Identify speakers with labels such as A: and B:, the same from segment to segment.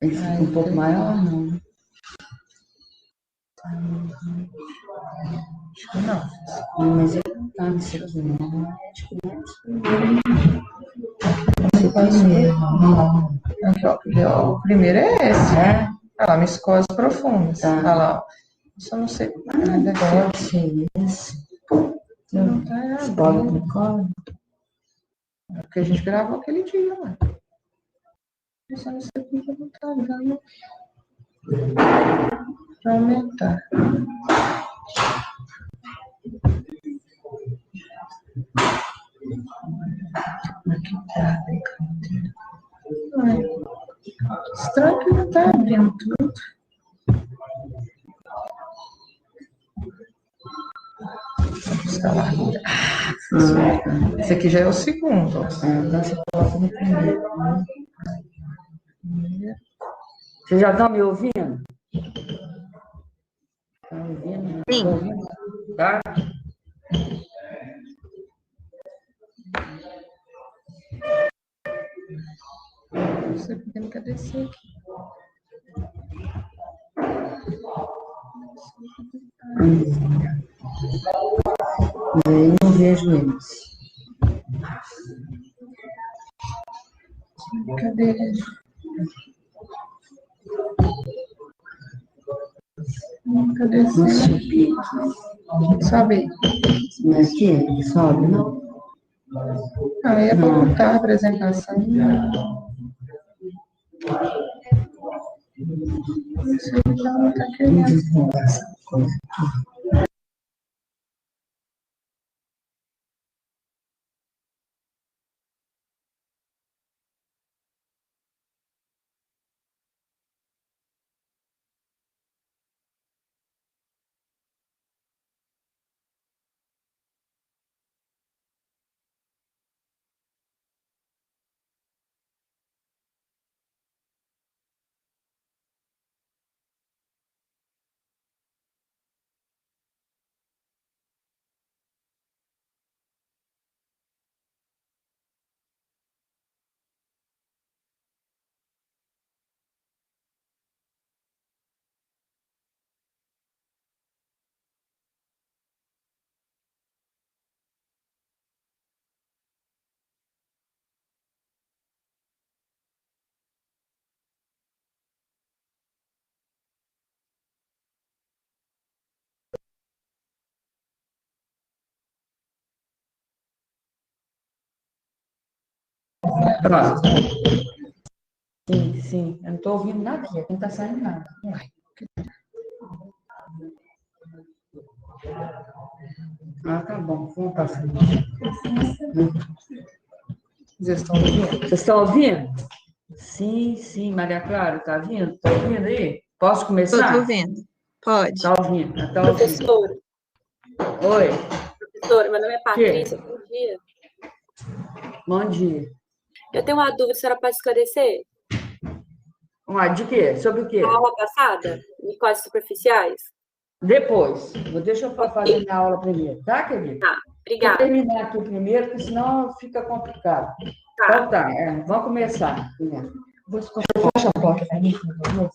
A: Ele fica um pouco maior, não?
B: Acho que não.
A: Mas ele não tá nesse aqui, não. Acho que não.
B: O primeiro, não. Aqui, ó, o primeiro é esse.
A: É?
B: Olha lá, micose profunda.
A: Tá.
B: Olha lá, ó. Só não sei.
A: Pode ser esse.
B: Não tá
A: Esporo
B: abrindo.
A: glicose.
B: É porque a gente gravou aquele dia, mano. Eu só não sei por que não tá dando pra aumentar. Aqui tá, estranho que não tá abrindo tudo. Esse aqui já é o segundo.
A: Então você coloca no primeiro, né? Vocês já estão me ouvindo? Estão me ouvindo?
C: Sim.
A: Estão ouvindo? Tá?
B: Não sei porque não quer descer aqui.
A: Eu não vejo eles.
B: Cadê? Cadê
A: Não
B: esse?
A: subir aqui.
B: Sobe.
A: Mas aqui, sobe, não?
B: Aí é para voltar a apresentação. Não sei o que ela tá querendo.
A: Desligar essa coisa aqui.
B: Pronto.
A: Sim, sim. Eu não estou ouvindo nada aqui. Não está saindo nada. Ah, tá bom. Vamos para frente.
B: Vocês estão ouvindo?
A: Vocês estão ouvindo? Sim, sim, Maria Clara, tá vindo? Está ouvindo aí? Posso começar?
C: Estou vendo. Pode.
A: Está ouvindo, tá ouvindo.
D: Professor,
A: Oi,
D: professor, meu nome é Patrícia, bom dia.
A: bom dia.
D: Eu tenho uma dúvida, a senhora pode esclarecer?
A: De quê? Sobre o quê?
D: Na aula passada, micoses superficiais?
A: Depois. Deixa eu fazer minha aula primeiro, tá, querida?
D: Tá,
A: Vou
D: obrigada.
A: terminar aqui primeiro, porque senão fica complicado.
D: Tá.
A: Então tá, vamos começar. Fecha a porta para mim, por favor.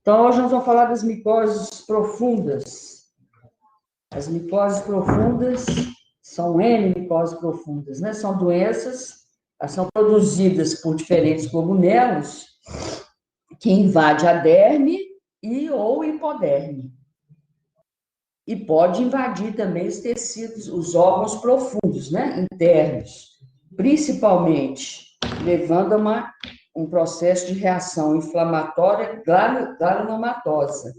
A: Então, hoje nós vamos falar das micoses profundas. As micoses profundas são N micoses profundas, né? São doenças, são produzidas por diferentes cogumelos que invadem a derme e ou hipoderme. E pode invadir também os tecidos, os órgãos profundos, né? Internos, principalmente levando a um processo de reação inflamatória granulomatosa.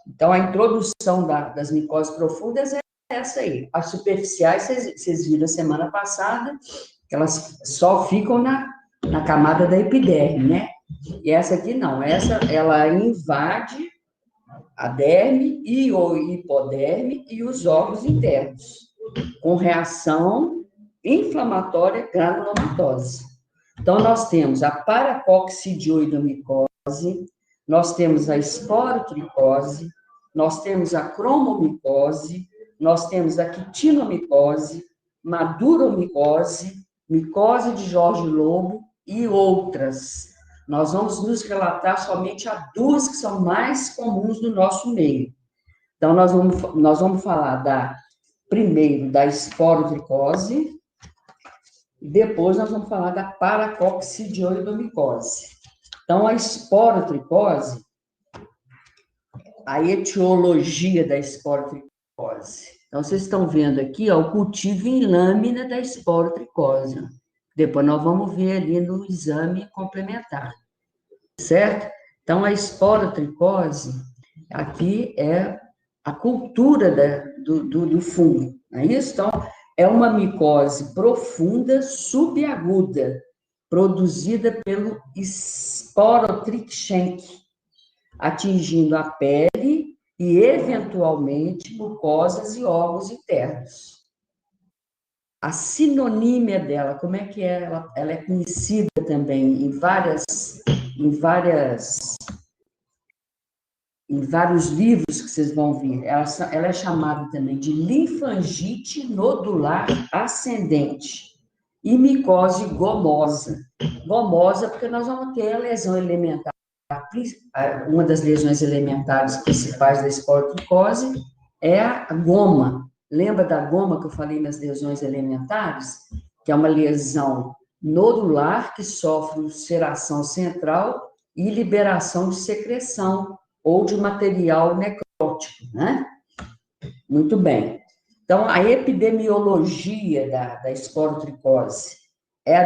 A: Então, a introdução das micoses profundas é essa aí. As superficiais, vocês viram semana passada, que elas só ficam na camada da epiderme, né? E essa aqui não, ela invade a derme e o hipoderme e os órgãos internos, com reação inflamatória granulomatosa. Então, nós temos a paracoccidioidomicose, nós temos a esporotricose, nós temos a cromomicose, nós temos a quitinomicose, maduromicose, micose de Jorge Lobo e outras. nós vamos nos relatar somente a duas que são mais comuns no nosso meio. Então, nós vamos falar primeiro da esporotricose, depois nós vamos falar da paracoccidioidomicose. Então, a esporotricose, a etiologia da esporotricose. Então, vocês estão vendo aqui, ó, o cultivo em lâmina da esporotricose. Depois nós vamos ver ali no exame complementar, certo? Então, a esporotricose, aqui é a cultura do fungo, não é isso? Então, é uma micose profunda, subaguda, produzida pelo Sporotrichsenk, atingindo a pele e, eventualmente, mucosas e órgãos internos. A sinonímia dela, como é que é? Ela é conhecida também em vários livros que vocês vão ver. Ela é chamada também de linfangite nodular ascendente e micose gomosa. Gomosa, porque nós vamos ter a lesão elementar. Uma das lesões elementares principais da esporotricose é a goma. Lembra da goma que eu falei nas lesões elementares? Que é uma lesão nodular que sofre ulceração central e liberação de secreção ou de material necrótico, né? Muito bem. Então, a epidemiologia da esporotricose é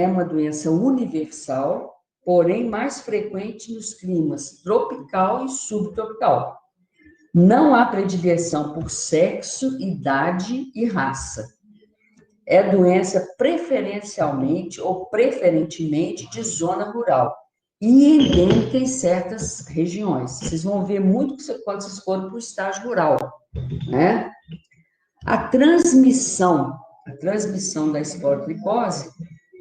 A: uma doença universal, porém mais frequente nos climas tropical e subtropical. Não há predileção por sexo, idade e raça. É doença preferencialmente ou preferentemente de zona rural e endêmica em certas regiões. Vocês vão ver muito quando vocês forem para o estágio rural, né? A transmissão da esporotricose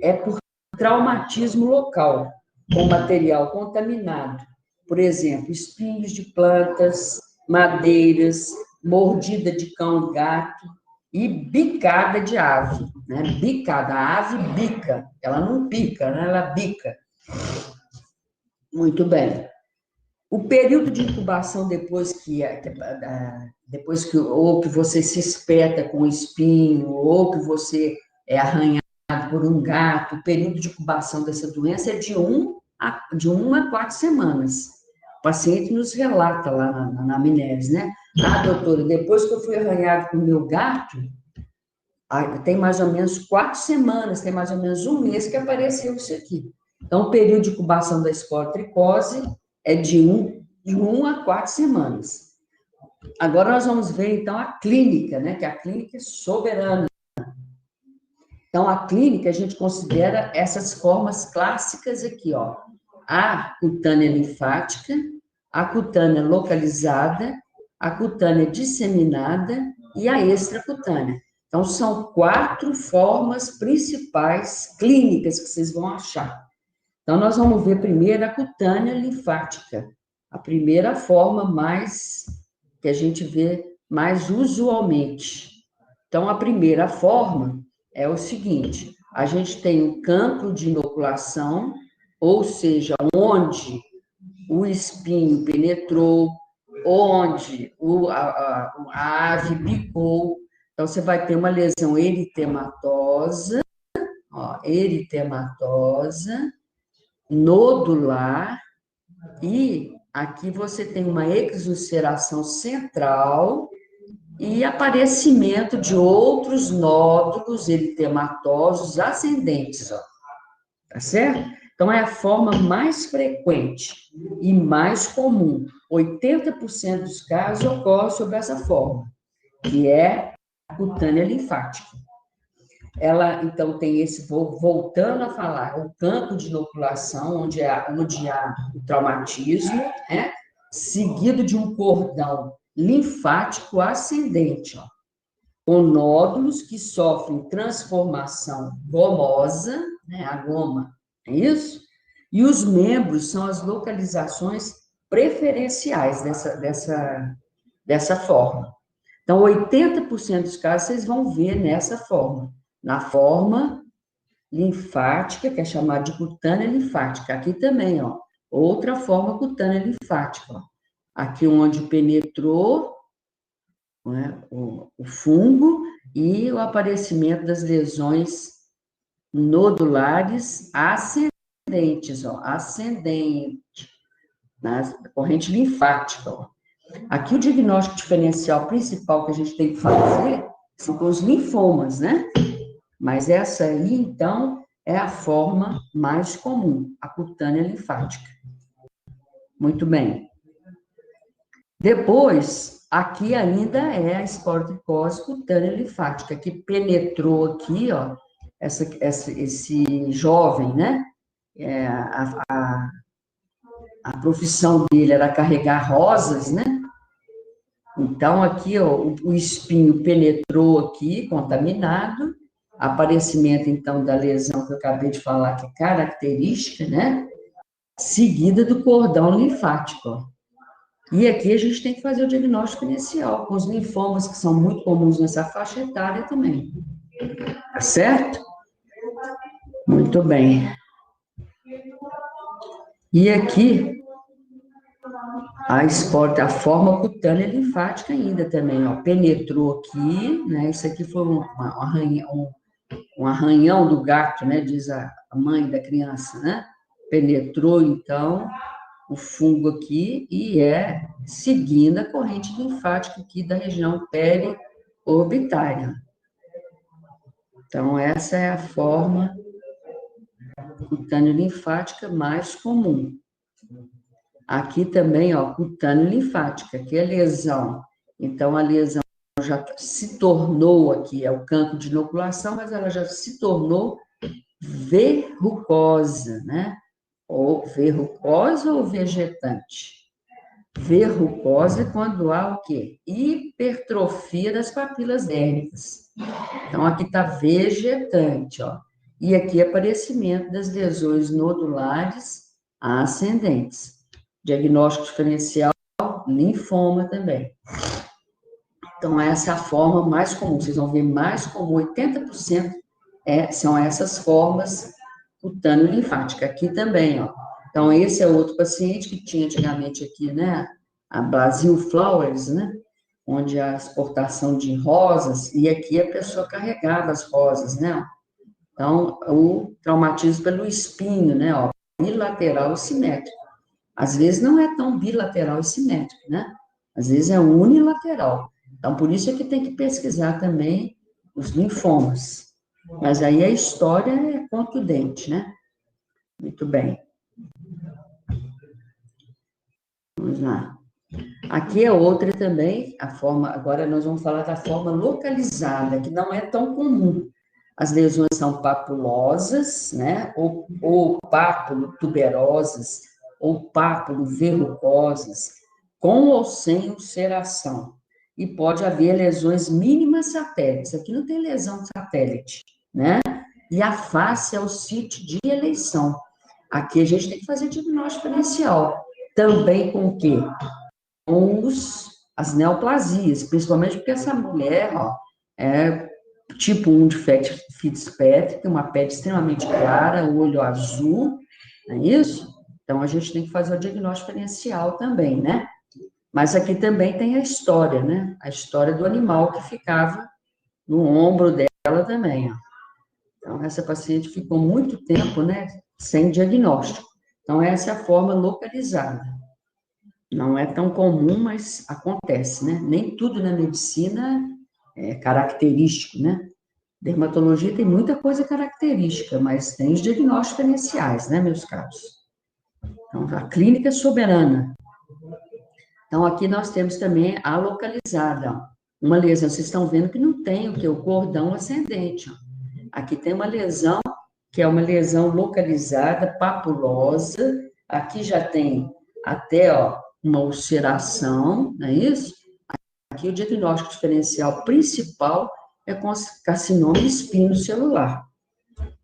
A: é por traumatismo local, com material contaminado. Por exemplo, espinhos de plantas, madeiras, mordida de cão, gato e bicada de ave, né? Bicada, a ave bica, ela não pica, né? Ela bica. Muito bem. O período de incubação depois que ou que você se espeta com um espinho, ou que você é arranhado por um gato, o período de incubação dessa doença é de 1 a 4 semanas. O paciente nos relata lá na anamnese, né? Ah, doutora, depois que eu fui arranhado com o meu gato, tem mais ou menos 4 semanas, tem mais ou menos 1 mês que apareceu isso aqui. Então, o período de incubação da esporotricose é de 1 a 4 semanas. Agora, nós vamos ver, então, a clínica, né? Que a clínica é soberana. Então, a clínica, a gente considera essas formas clássicas aqui, ó. A cutânea linfática, a cutânea localizada, a cutânea disseminada e a extracutânea. Então, são 4 formas principais clínicas que vocês vão achar. Então, nós vamos ver primeiro a cutânea linfática, a primeira forma que a gente vê mais usualmente. Então, a primeira forma é o seguinte: a gente tem um campo de inoculação, ou seja, onde o espinho penetrou, onde a ave picou. Então, você vai ter uma lesão eritematosa, nodular, e aqui você tem uma exulceração central e aparecimento de outros nódulos eritematosos ascendentes, ó. Tá certo? Então, é a forma mais frequente e mais comum. 80% dos casos ocorre sobre essa forma, que é a cutânea linfática. Ela, então, tem voltando a falar, o campo de inoculação, onde há o traumatismo, né? Seguido de um cordão linfático ascendente, ó, com nódulos que sofrem transformação gomosa, né? A goma, é isso? E os membros são as localizações preferenciais dessa forma. Então, 80% dos casos vocês vão ver nessa forma. Na forma linfática, que é chamada de cutânea linfática. Aqui também, ó, outra forma cutânea linfática, ó. Aqui onde penetrou, né, o fungo e o aparecimento das lesões nodulares ascendentes, ó, ascendente, na corrente linfática, ó. Aqui o diagnóstico diferencial principal que a gente tem que fazer são com os linfomas, né? Mas essa aí, então, é a forma mais comum, a cutânea linfática. Muito bem. Depois, aqui ainda é a esporotricose cutânea linfática, que penetrou aqui, ó, esse jovem, né? A profissão dele era carregar rosas, né? Então, aqui, ó, o espinho penetrou aqui, contaminado, aparecimento, então, da lesão que eu acabei de falar, que é característica, né? Seguida do cordão linfático, ó. E aqui a gente tem que fazer o diagnóstico inicial, com os linfomas, que são muito comuns nessa faixa etária também. Tá certo? Muito bem. E aqui, a forma cutânea linfática ainda também, ó, penetrou aqui, né, isso aqui foi um arranhão do gato, né, diz a mãe da criança, né, penetrou, então, o fungo aqui e é seguindo a corrente linfática aqui da região periorbitária. Então, essa é a forma cutânea linfática mais comum. Aqui também, ó, cutânea linfática, que é lesão. Então, a lesão já se tornou aqui, é o campo de inoculação, mas ela já se tornou verrucosa, né? Ou verrucosa ou vegetante. Verrucosa é quando há o quê? Hipertrofia das papilas dérmicas. Então, aqui está vegetante, ó. E aqui aparecimento das lesões nodulares ascendentes. Diagnóstico diferencial, linfoma também. Então, essa é a forma mais comum. Vocês vão ver mais comum, 80% são essas formas cutâneo-linfática. Aqui também, ó. Então, esse é outro paciente que tinha antigamente aqui, né, a Brazil Flowers, né, onde a exportação de rosas, e aqui a pessoa carregava as rosas, né, então, o traumatismo pelo espinho, né, ó, bilateral e simétrico. Às vezes não é tão bilateral e simétrico, né, às vezes é unilateral. Então, por isso é que tem que pesquisar também os linfomas. Mas aí a história é contundente, né? Muito bem. Vamos lá. Aqui é outra também, a forma, agora nós vamos falar da forma localizada, que não é tão comum. As lesões são papulosas, né? Ou papulo-tuberosas, ou papulo-verrucosas, com ou sem ulceração. E pode haver lesões mínimas satélites. Aqui não tem lesão satélite, né? E a face é o sítio de eleição. Aqui a gente tem que fazer diagnóstico inicial. Também com o quê? Com as neoplasias, principalmente porque essa mulher, ó, é tipo 1 de Fitzpatrick, uma pele extremamente clara, o olho azul, não é isso? Então, a gente tem que fazer o diagnóstico inicial também, né? Mas aqui também tem a história, né? A história do animal que ficava no ombro dela também, ó. Então, essa paciente ficou muito tempo, né, sem diagnóstico. Então, essa é a forma localizada. Não é tão comum, mas acontece, né? Nem tudo na medicina é característico, né? Dermatologia tem muita coisa característica, mas tem os diagnósticos iniciais, né, meus caros? Então, a clínica é soberana. Então, aqui nós temos também a localizada, ó. Uma lesão, vocês estão vendo que não tem o que? O cordão ascendente, ó. Aqui tem uma lesão, que é uma lesão localizada, papulosa. Aqui já tem até, ó, uma ulceração, não é isso? Aqui o diagnóstico diferencial principal é com carcinoma espinocelular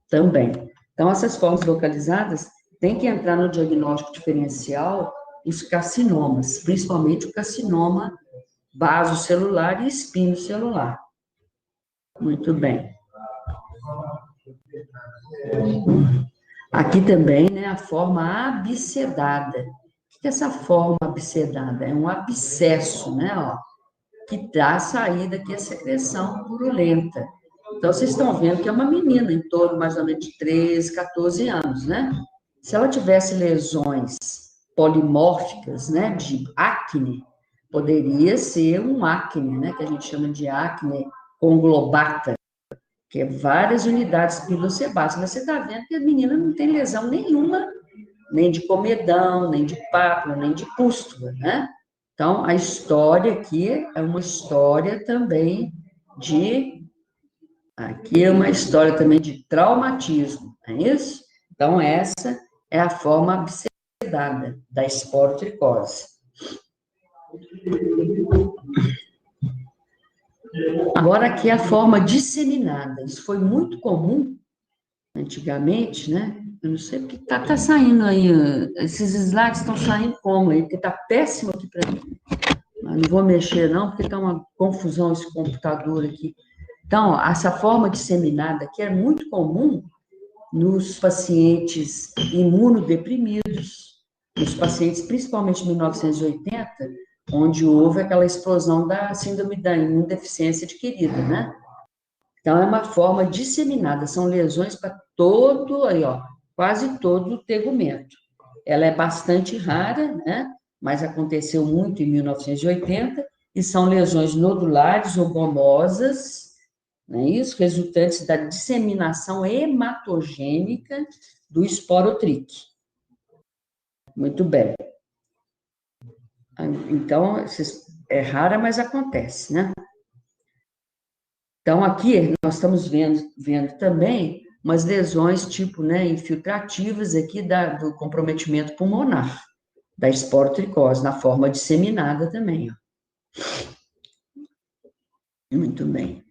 A: também. Então, essas formas localizadas têm que entrar no diagnóstico diferencial os carcinomas, principalmente o carcinoma basocelular e espinocelular. Muito bem. Aqui também, né, a forma abscedada. O que é essa forma abscedada? É um abscesso, né, ó, que dá saída aqui a secreção purulenta. Então, vocês estão vendo que é uma menina em torno mais ou menos de 13, 14 anos, né? Se ela tivesse lesões polimórficas, né, de acne, poderia ser um acne, né, que a gente chama de acne conglobata, que é várias unidades pilosebáceas. Mas você está vendo que a menina não tem lesão nenhuma, nem de comedão, nem de pápula, nem de pústula, né? Então, a história aqui é uma história também de... Aqui é uma história também de traumatismo, não é isso? Então, essa é a forma abscedada da esporotricose. Agora, aqui é a forma disseminada. Isso foi muito comum antigamente, né? Eu não sei porque tá saindo aí, esses slides estão saindo como aí, porque tá péssimo aqui para mim. Mas não vou mexer não, porque tá uma confusão esse computador aqui. Então, ó, essa forma disseminada aqui é muito comum nos pacientes imunodeprimidos, nos pacientes, principalmente em 1980, onde houve aquela explosão da síndrome da imunodeficiência adquirida, né? Então, é uma forma disseminada, são lesões para todo, aí, ó, quase todo o tegumento. Ela é bastante rara, né? Mas aconteceu muito em 1980, e são lesões nodulares ou gomosas, não é isso? Resultantes da disseminação hematogênica do esporotrique. Muito bem. Então, é rara, mas acontece, né? Então, aqui nós estamos vendo também umas lesões tipo, né, infiltrativas aqui do comprometimento pulmonar, da esporotricose, na forma disseminada também, ó. Muito bem.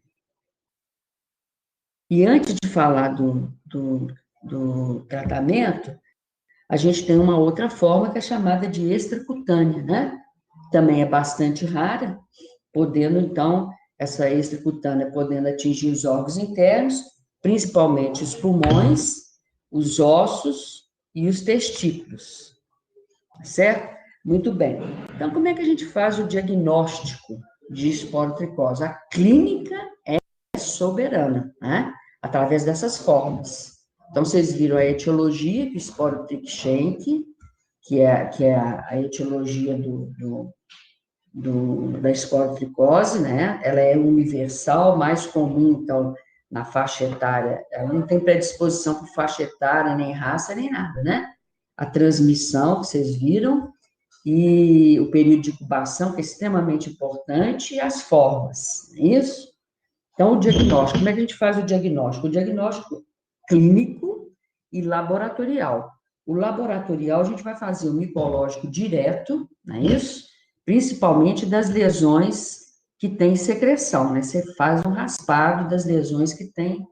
A: E antes de falar do tratamento, a gente tem uma outra forma que é chamada de extracutânea, né? Também é bastante rara, podendo, então, essa extracutânea podendo atingir os órgãos internos, principalmente os pulmões, os ossos e os testículos, certo? Muito bem. Então, como é que a gente faz o diagnóstico de esporotricose? A clínica é soberana, né? Através dessas formas. Então, vocês viram a etiologia, que o esporotrique Schenck, que é a etiologia da esporotricose, né? Ela é universal, mais comum, então, na faixa etária. Ela não tem predisposição por faixa etária, nem raça, nem nada, né? A transmissão, que vocês viram, e o período de incubação, que é extremamente importante, e as formas, não é isso? Então, o diagnóstico, como é que a gente faz o diagnóstico? O diagnóstico clínico e laboratorial. O laboratorial, a gente vai fazer o micológico direto, não é isso? Principalmente das lesões que têm secreção, né? Você faz um raspado das lesões que têm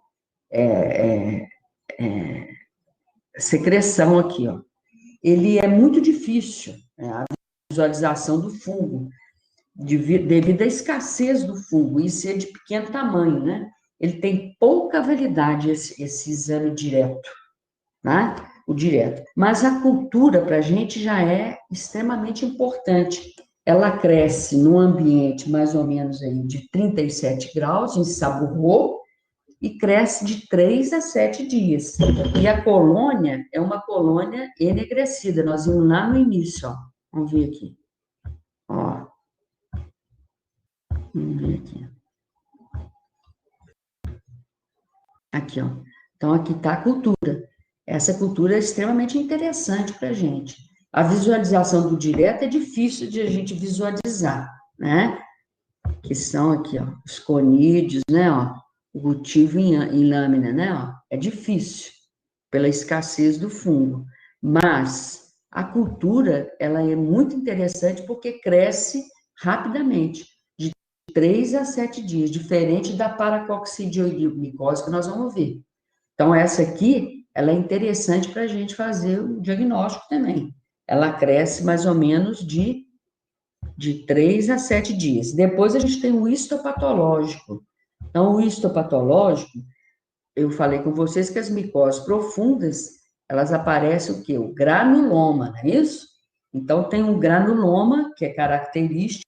A: secreção aqui, ó. Ele é muito difícil, né, a visualização do fungo, devido à escassez do fungo e ser de pequeno tamanho, né? Ele tem pouca validade, esse exame direto, né? O direto. Mas a cultura, para a gente, já é extremamente importante. Ela cresce num ambiente mais ou menos aí de 37 graus, em saburô, e cresce de 3 a 7 dias. E a colônia é uma colônia enegrecida. Nós vimos lá no início, ó. Vamos ver aqui. Ó. Vamos ver aqui. Aqui, ó. Então, aqui está a cultura. Essa cultura é extremamente interessante para a gente. A visualização do direto é difícil de a gente visualizar, né? Que são aqui, ó, os conídeos, né, ó, o cultivo em lâmina, né, ó, é difícil, pela escassez do fungo. Mas a cultura, ela é muito interessante porque cresce rapidamente, de 3 a 7 dias, diferente da paracoccidioidemicose que nós vamos ver. Então, essa aqui, ela é interessante para a gente fazer o diagnóstico também. Ela cresce mais ou menos de 3 a 7 dias. Depois a gente tem o histopatológico. Então, o histopatológico eu falei com vocês que as micoses profundas, elas aparecem o quê? O granuloma, não é isso? Então, tem um granuloma, que é característico,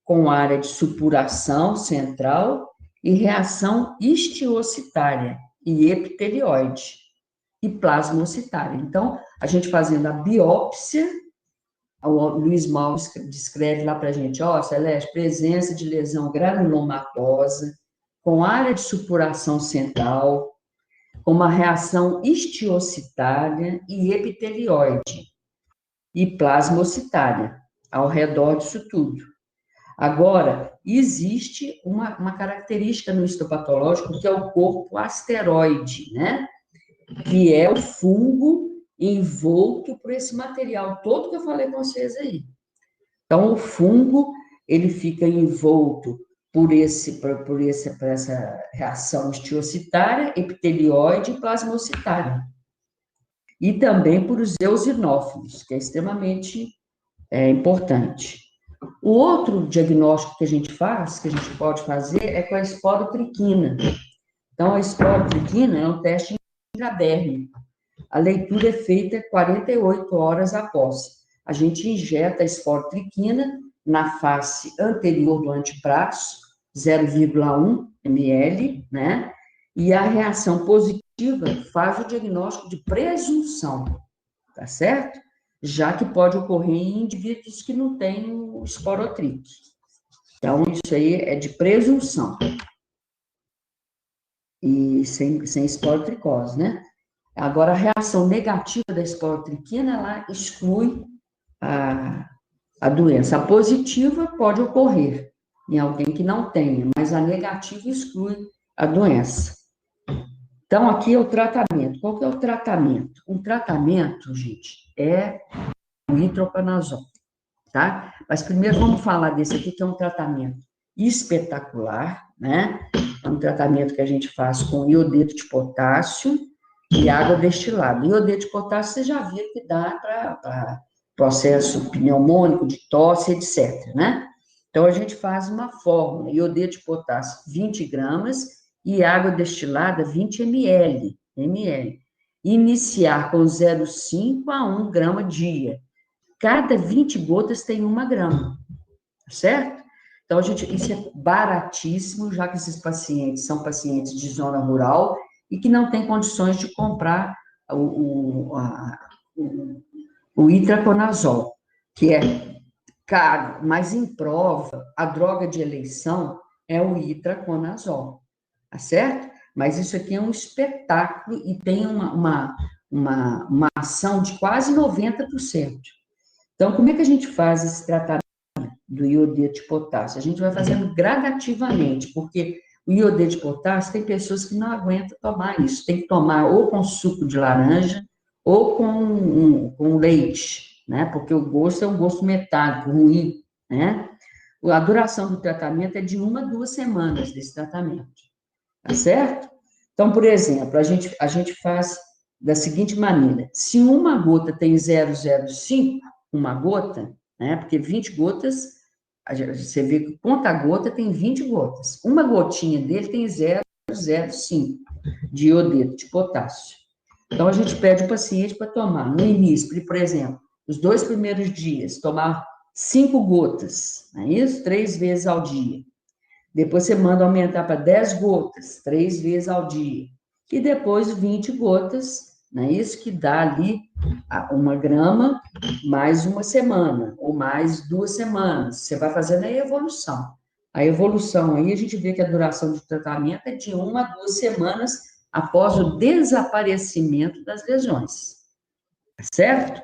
A: com área de supuração central e reação histiocitária e epitelioide e plasmocitária. Então, a gente fazendo a biópsia, o Luiz Mal descreve lá para a gente, ó, Celeste, presença de lesão granulomatosa, com área de supuração central, com uma reação histiocitária e epitelioide e plasmocitária, ao redor disso tudo. Agora, existe uma característica no histopatológico, que é o corpo asteroide, né? Que é o fungo envolto por esse material todo que eu falei com vocês aí. Então, o fungo, ele fica envolto por essa reação histiocitária, epitelioide e plasmocitária. E também por os eosinófilos, que é extremamente importante. O outro diagnóstico que a gente faz, que a gente pode fazer, é com a esporotriquina. Então, a esporotriquina é um teste intradérmico. A leitura é feita 48 horas após. A gente injeta a esporotriquina na face anterior do antebraço, 0,1 ml, né? E a reação positiva faz o diagnóstico de presunção, tá certo? Já que pode ocorrer em indivíduos que não têm o esporotrique. Então, isso aí é de presunção. E sem esporotricose, né? Agora, a reação negativa da esporotriquina, ela exclui a doença. A positiva pode ocorrer em alguém que não tenha, mas a negativa exclui a doença. Então, aqui é o tratamento. Qual que é o tratamento? O tratamento, gente, é o itraconazol, tá? Mas primeiro vamos falar desse aqui, que é um tratamento espetacular, né? É um tratamento que a gente faz com iodeto de potássio e água destilada. Iodeto de potássio, você já viu que dá para processo pneumônico, de tosse, etc., né? Então, a gente faz uma fórmula, iodeto de potássio, 20 gramas, e água destilada, 20 ml. Iniciar com 0,5 a 1 grama dia. Cada 20 gotas tem 1 grama, certo? Então, isso é baratíssimo, já que esses pacientes são pacientes de zona rural e que não têm condições de comprar o itraconazol, que é caro, mas em prova, a droga de eleição é o itraconazol, tá certo? Mas isso aqui é um espetáculo e tem uma ação de quase 90%. Então, como é que a gente faz esse tratamento do iodeto de potássio? A gente vai fazendo gradativamente, porque o iodeto de potássio tem pessoas que não aguentam tomar isso, tem que tomar ou com suco de laranja ou com leite, né? Porque o gosto é um gosto metálico, ruim, né? A duração do tratamento é de 1 a 2 semanas desse tratamento, tá certo? Então, por exemplo, a gente faz da seguinte maneira: se uma gota tem 0,05, uma gota, né? Porque 20 gotas, você vê que conta gota tem 20 gotas. Uma gotinha dele tem 0,05 de iodeto de potássio. Então, a gente pede o paciente para tomar, no início, por exemplo, os 2 primeiros dias, tomar 5 gotas, não é isso? 3 vezes ao dia. Depois você manda aumentar para 10 gotas, 3 vezes ao dia. E depois 20 gotas, não é isso? Que dá ali 1 grama mais 1 semana, ou mais 2 semanas. Você vai fazendo a evolução. A evolução aí, a gente vê que a duração do tratamento é de 1 a 2 semanas após o desaparecimento das lesões. Certo?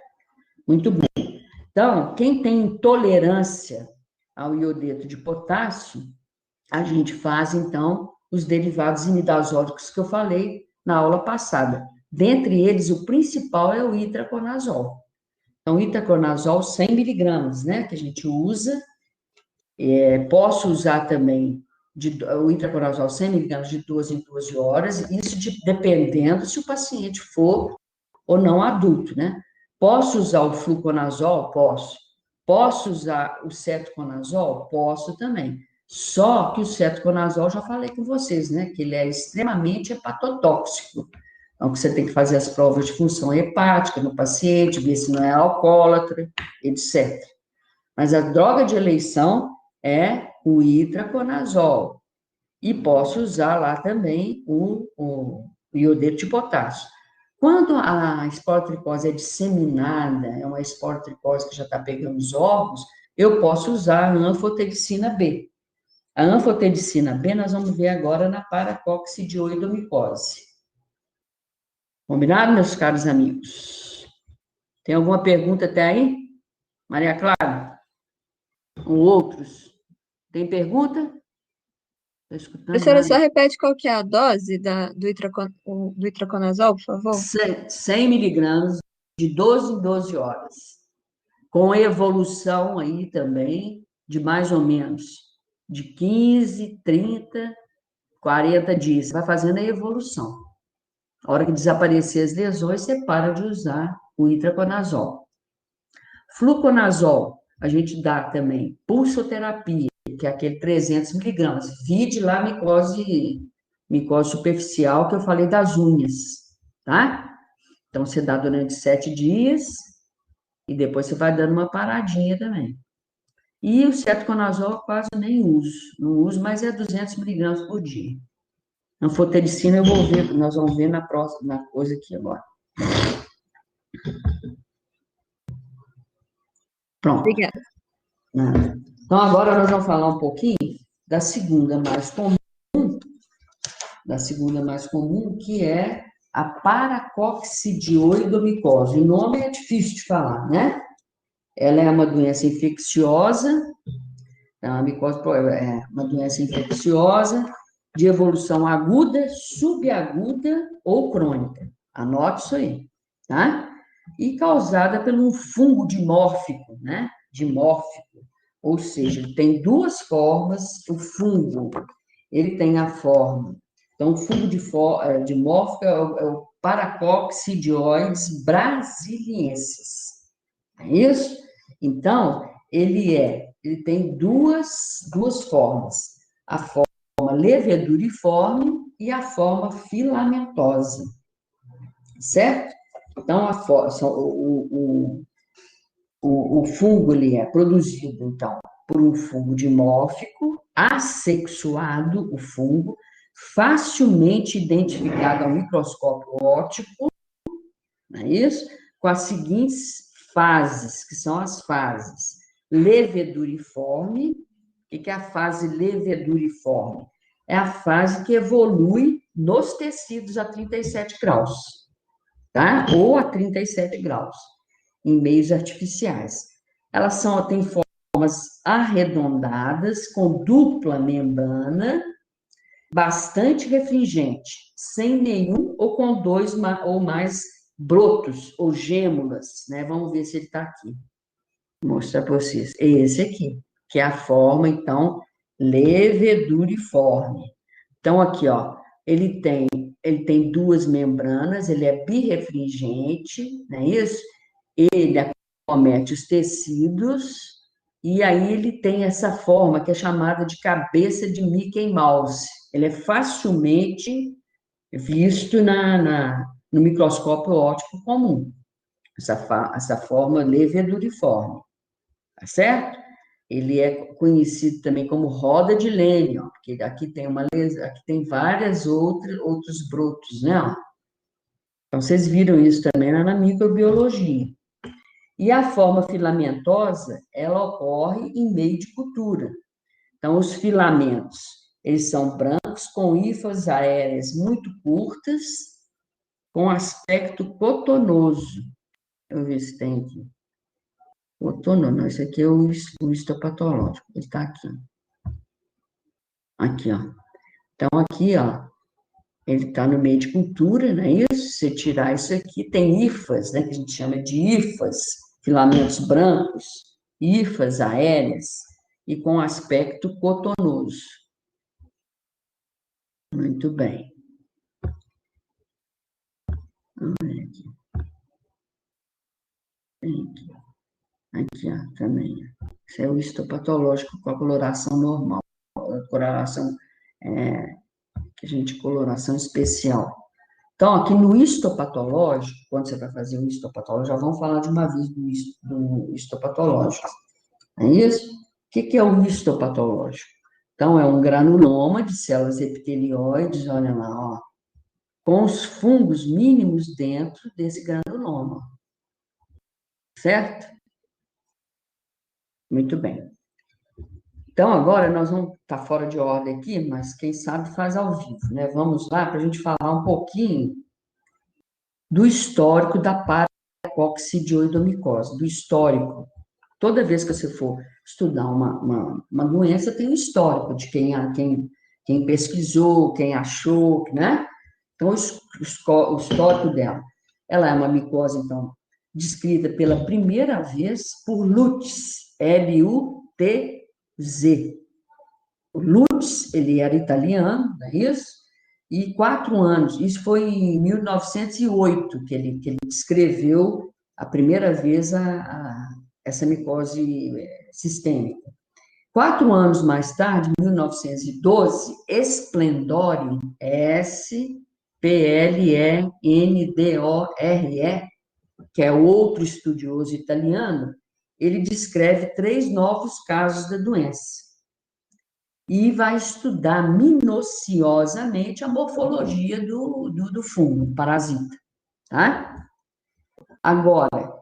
A: Muito bem. Então, quem tem intolerância ao iodeto de potássio, a gente faz, então, os derivados imidazólicos que eu falei na aula passada. Dentre eles, o principal é o itraconazol. Então, o itraconazol 100 miligramas, né, que a gente usa. Posso usar também o itraconazol 100 miligramas de 2 em 12 horas, isso dependendo se o paciente for ou não adulto, né? Posso usar o fluconazol? Posso. Posso usar o cetoconazol? Posso também. Só que o cetoconazol, já falei com vocês, né? Que ele é extremamente hepatotóxico. Então, você tem que fazer as provas de função hepática no paciente, ver se não é alcoólatra, etc. Mas a droga de eleição é o itraconazol. E posso usar lá também o iodeto de potássio. Quando a esporotricose é disseminada, é uma esporotricose que já está pegando os órgãos, eu posso usar a anfotericina B. A anfotericina B nós vamos ver agora na paracoccidioidomicose. Combinado, meus caros amigos? Tem alguma pergunta até aí? Maria Clara? Ou outros? Tem pergunta? Estou escutando
C: Professora, só
A: nada.
C: repete qual que é a dose do itraconazol, por favor?
A: 100 miligramas de 12 em 12 horas. Com evolução aí também de mais ou menos de 15, 30, 40 dias. Você vai fazendo a evolução. A hora que desaparecer as lesões, você para de usar o itraconazol. Fluconazol, a gente dá também pulsoterapia, que é aquele 300 miligramas. Vide lá micose superficial, que eu falei das unhas, tá? Então, você dá durante 7 dias e depois você vai dando uma paradinha também. E o cetoconazol eu quase nem uso. Não uso, mas é 200 miligramas por dia. Anfotericina eu vou ver, nós vamos ver na próxima coisa aqui agora. Pronto.
C: Obrigada.
A: Nada. Então, agora nós vamos falar um pouquinho da segunda mais comum, que é a paracoccidioidomicose. O nome é difícil de falar, né? Ela é uma doença infecciosa, é uma doença infecciosa de evolução aguda, subaguda ou crônica. Anote isso aí, tá? E causada por um fungo dimórfico, né? Dimórfico, ou seja, ele tem duas formas. O fungo, ele tem a forma. Então, o fungo dimórfico é o Paracoccidioides brasiliensis. É isso? Então, ele tem duas formas. A forma leveduriforme e a forma filamentosa. Certo? Então, o fungo ele é produzido, então, por um fungo dimórfico, assexuado, o fungo, facilmente identificado ao microscópio óptico, não é isso? Com as seguintes fases, que são as fases leveduriforme. O que é a fase leveduriforme? É a fase que evolui nos tecidos a 37 graus, tá? Ou a 37 graus, em meios artificiais. Elas têm formas arredondadas, com dupla membrana, bastante refringente, sem nenhum ou com dois ou mais brotos ou gêmulas, né? Vamos ver se ele está aqui. Vou mostrar para vocês. Esse aqui, que é a forma, então, leveduriforme. Então, aqui, ó, ele tem duas membranas, ele é birrefringente, não é isso? Ele acomete os tecidos, e aí ele tem essa forma que é chamada de cabeça de Mickey Mouse. Ele é facilmente visto no microscópio óptico comum, essa forma leveduriforme, tá certo? Ele é conhecido também como roda de Lenny, ó, porque aqui tem várias outros brotos, né? Ó. Então, vocês viram isso também na microbiologia. E a forma filamentosa, ela ocorre em meio de cultura. Então, os filamentos, eles são brancos, com hifas aéreas muito curtas, com aspecto cotonoso. Deixa eu ver se tem aqui. Cotonoso, não, esse aqui é o histopatológico, ele está aqui. Aqui, ó. Então, aqui, ó, ele está no meio de cultura, não é isso? Se você tirar isso aqui, tem hifas, né, que a gente chama de hifas, filamentos brancos, hifas aéreas, e com aspecto cotonoso. Muito bem. Vamos ver aqui. Tem aqui, ó, também. Isso é o histopatológico com a coloração normal. coloração, coloração especial. Então, aqui no histopatológico, quando você vai fazer o histopatológico, já vamos falar de uma vez do histopatológico. É isso? O que é o histopatológico? Então, é um granuloma de células epitelioides, olha lá, ó, com os fungos mínimos dentro desse granuloma. Certo? Muito bem. Então, agora nós vamos estar fora de ordem aqui, mas quem sabe faz ao vivo, né? Vamos lá para a gente falar um pouquinho do histórico da paracoccidioidomicose, do histórico. Toda vez que você for estudar uma doença, tem um histórico de quem pesquisou, quem achou, né? Então, o histórico dela. Ela é uma micose, então, descrita pela primeira vez por Lutz, L-U-T-Z. O Lutz, ele era italiano, não é isso? E 4 anos, isso foi em 1908 que ele descreveu a primeira vez essa micose sistêmica. 4 anos mais tarde, em 1912, Splendore, S-P-L-E-N-D-O-R-E, que é outro estudioso italiano, ele descreve 3 novos casos da doença. E vai estudar minuciosamente a morfologia do fungo, parasita. Tá? Agora,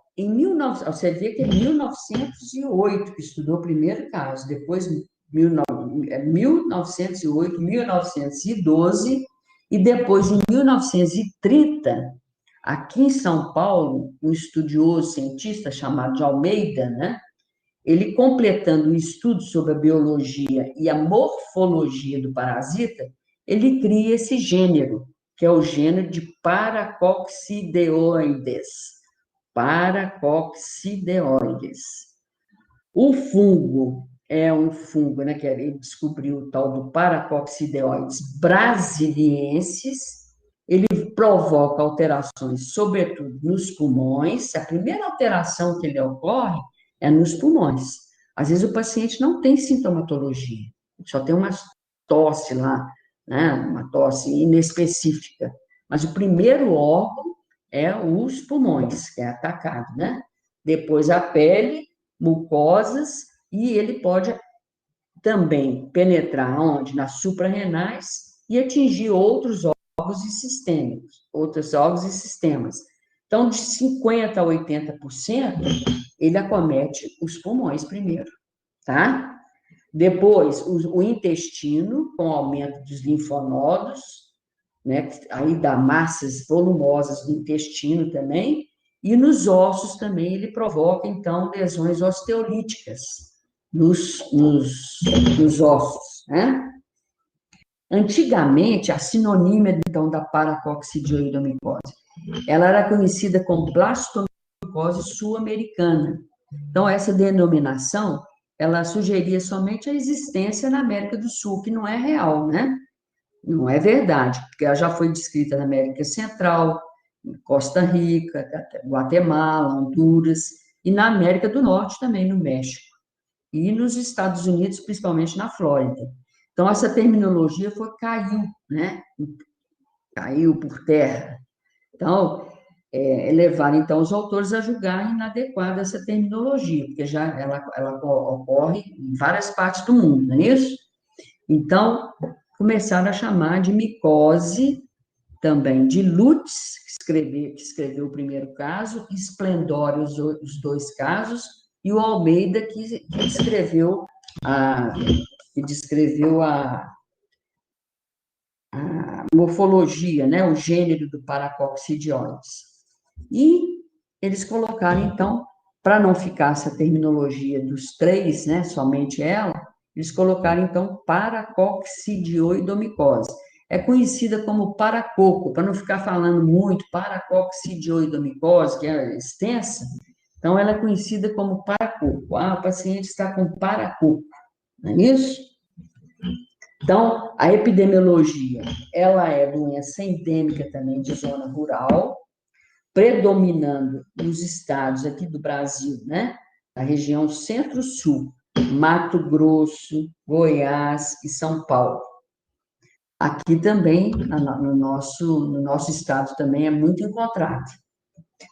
A: você vê que é 1908 que estudou o primeiro caso, depois 1908, 1912, e depois, em 1930, aqui em São Paulo, um estudioso cientista chamado de Almeida, né? Ele completando um estudo sobre a biologia e a morfologia do parasita, ele cria esse gênero, que é o gênero de Paracoccideoides. Paracoccideoides. O fungo é um fungo, né, que ele descobriu o tal do Paracoccideoides brasiliensis. Ele provoca alterações, sobretudo nos pulmões. A primeira alteração que ele ocorre é nos pulmões. Às vezes o paciente não tem sintomatologia, só tem uma tosse lá, né, uma tosse inespecífica. Mas o primeiro órgão é os pulmões, que é atacado, né? Depois a pele, mucosas, e ele pode também penetrar onde? Nas suprarrenais e atingir outros órgãos e sistemas. Então, de 50% a 80%, ele acomete os pulmões primeiro, tá? Depois, o intestino, com aumento dos linfonodos, né? Aí dá massas volumosas do intestino também, e nos ossos também ele provoca, então, lesões osteolíticas nos ossos, né? Antigamente, a sinonímia, então, da paracoccidioidomicose, ela era conhecida como blastomicose sul-americana. Então, essa denominação, ela sugeria somente a existência na América do Sul, que não é real, né? Não é verdade, porque ela já foi descrita na América Central, Costa Rica, Guatemala, Honduras, e na América do Norte também, no México. E nos Estados Unidos, principalmente na Flórida. Então, essa terminologia caiu, né? Caiu por terra. Então, levaram, então, os autores a julgar inadequada essa terminologia, porque ela ocorre em várias partes do mundo, não é isso? Então, começaram a chamar de micose, também de Lutz, que escreveu o primeiro caso, Splendore, os 2 casos, e o Almeida, que descreveu a morfologia, né, o gênero do Paracoccidioides. E eles colocaram, então, para não ficar essa terminologia dos 3, né, somente ela, eles colocaram, então, paracoccidioidomicose. É conhecida como paracoco, para não ficar falando muito, paracoccidioidomicose, que é extensa, então ela é conhecida como paracoco. O paciente está com paracoco, não é isso? Então, a epidemiologia, ela é doença endêmica também de zona rural, predominando nos estados aqui do Brasil, né? A região centro-sul Mato Grosso, Goiás e São Paulo. Aqui também, no nosso estado também é muito encontrado.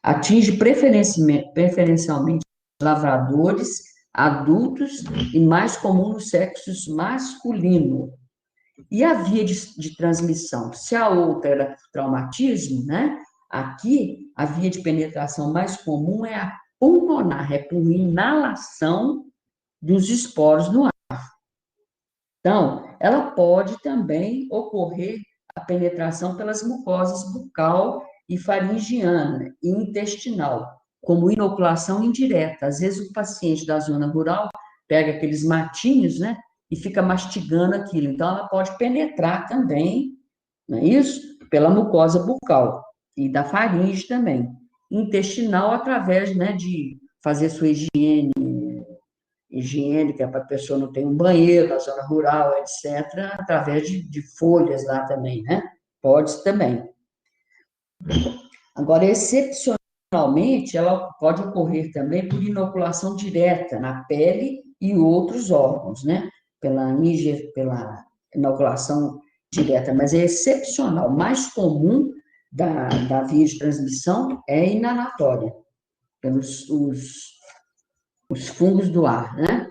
A: Atinge preferencialmente lavradores, adultos e mais comum no sexo masculino. E a via de transmissão? Se a outra era traumatismo, né? Aqui, a via de penetração mais comum é a pulmonar, é por inalação dos esporos no ar. Então, ela pode também ocorrer a penetração pelas mucosas bucal e faringiana e intestinal, como inoculação indireta. Às vezes o paciente da zona rural pega aqueles matinhos, né, e fica mastigando aquilo. Então, ela pode penetrar também, não é isso? Pela mucosa bucal e da faringe também. Intestinal, através, né, de fazer sua higiene higiênica, para a pessoa não ter um banheiro na zona rural, etc., através de folhas lá também, né? Pode também. Agora, excepcionalmente, ela pode ocorrer também por inoculação direta na pele e outros órgãos, né? Pela inoculação direta, mas é excepcional. O mais comum da via de transmissão é inalatória, pelos os fungos do ar, né?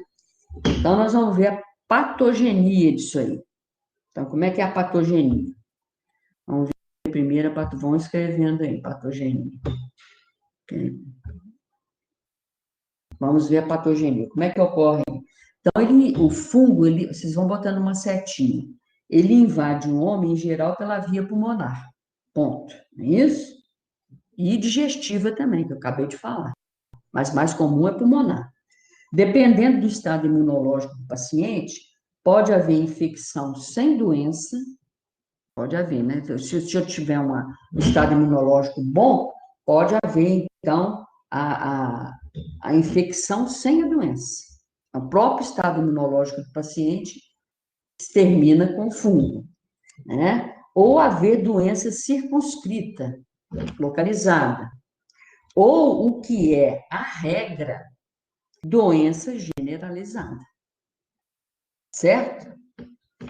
A: Então, nós vamos ver a patogenia disso aí. Então, como é que é a patogenia? Vamos ver primeiro, vão escrevendo aí, patogenia. Vamos ver a patogenia. Como é que ocorre? Então, o fungo, vocês vão botando uma setinha. Ele invade um homem, em geral, pela via pulmonar. Ponto. Não é isso? E digestiva também, que eu acabei de falar. Mas mais comum é pulmonar. Dependendo do estado imunológico do paciente, pode haver infecção sem doença, pode haver, né? Se eu tiver um estado imunológico bom, pode haver, então, a infecção sem a doença. O próprio estado imunológico do paciente termina com fungo, né? Ou haver doença circunscrita, localizada. Ou o que é a regra, doença generalizada. Certo?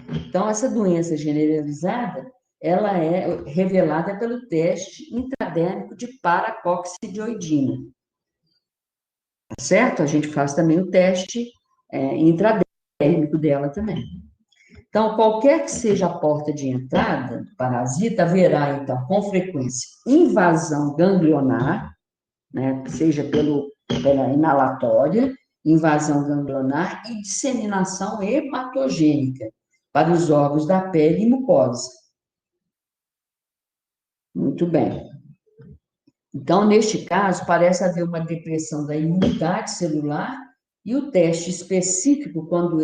A: Então, essa doença generalizada, ela é revelada pelo teste intradérmico de paracoxidioidina. Certo? A gente faz também o teste intradérmico dela também. Então, qualquer que seja a porta de entrada do parasita, haverá, então, com frequência, invasão ganglionar, né, seja pela inalatória, invasão ganglionar e disseminação hematogênica para os órgãos da pele e mucosa. Muito bem. Então, neste caso, parece haver uma depressão da imunidade celular e o teste específico, quando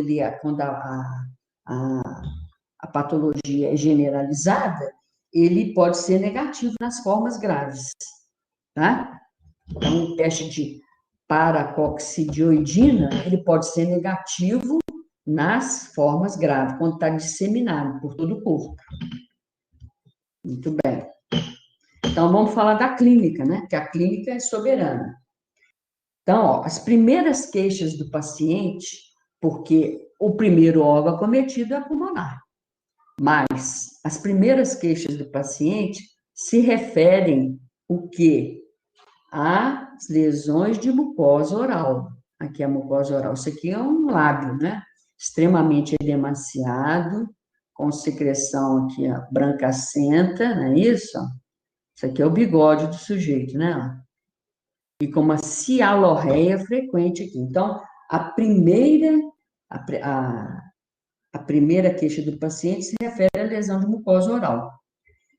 A: a patologia é generalizada, ele pode ser negativo nas formas graves, tá? Então, o teste de paracoxidioidina, ele pode ser negativo nas formas graves, quando está disseminado por todo o corpo. Muito bem. Então, vamos falar da clínica, né? Que a clínica é soberana. Então, ó, as primeiras queixas do paciente, porque o primeiro órgão acometido é a pulmonar, mas as primeiras queixas do paciente se referem o quê? As lesões de mucosa oral. Aqui é a mucosa oral. Isso aqui é um lábio, né? Extremamente edemaciado, com secreção aqui, ó, brancacenta, não é isso? Isso aqui é o bigode do sujeito, né? E com uma cialorreia frequente aqui. Então, a primeira queixa do paciente se refere à lesão de mucosa oral.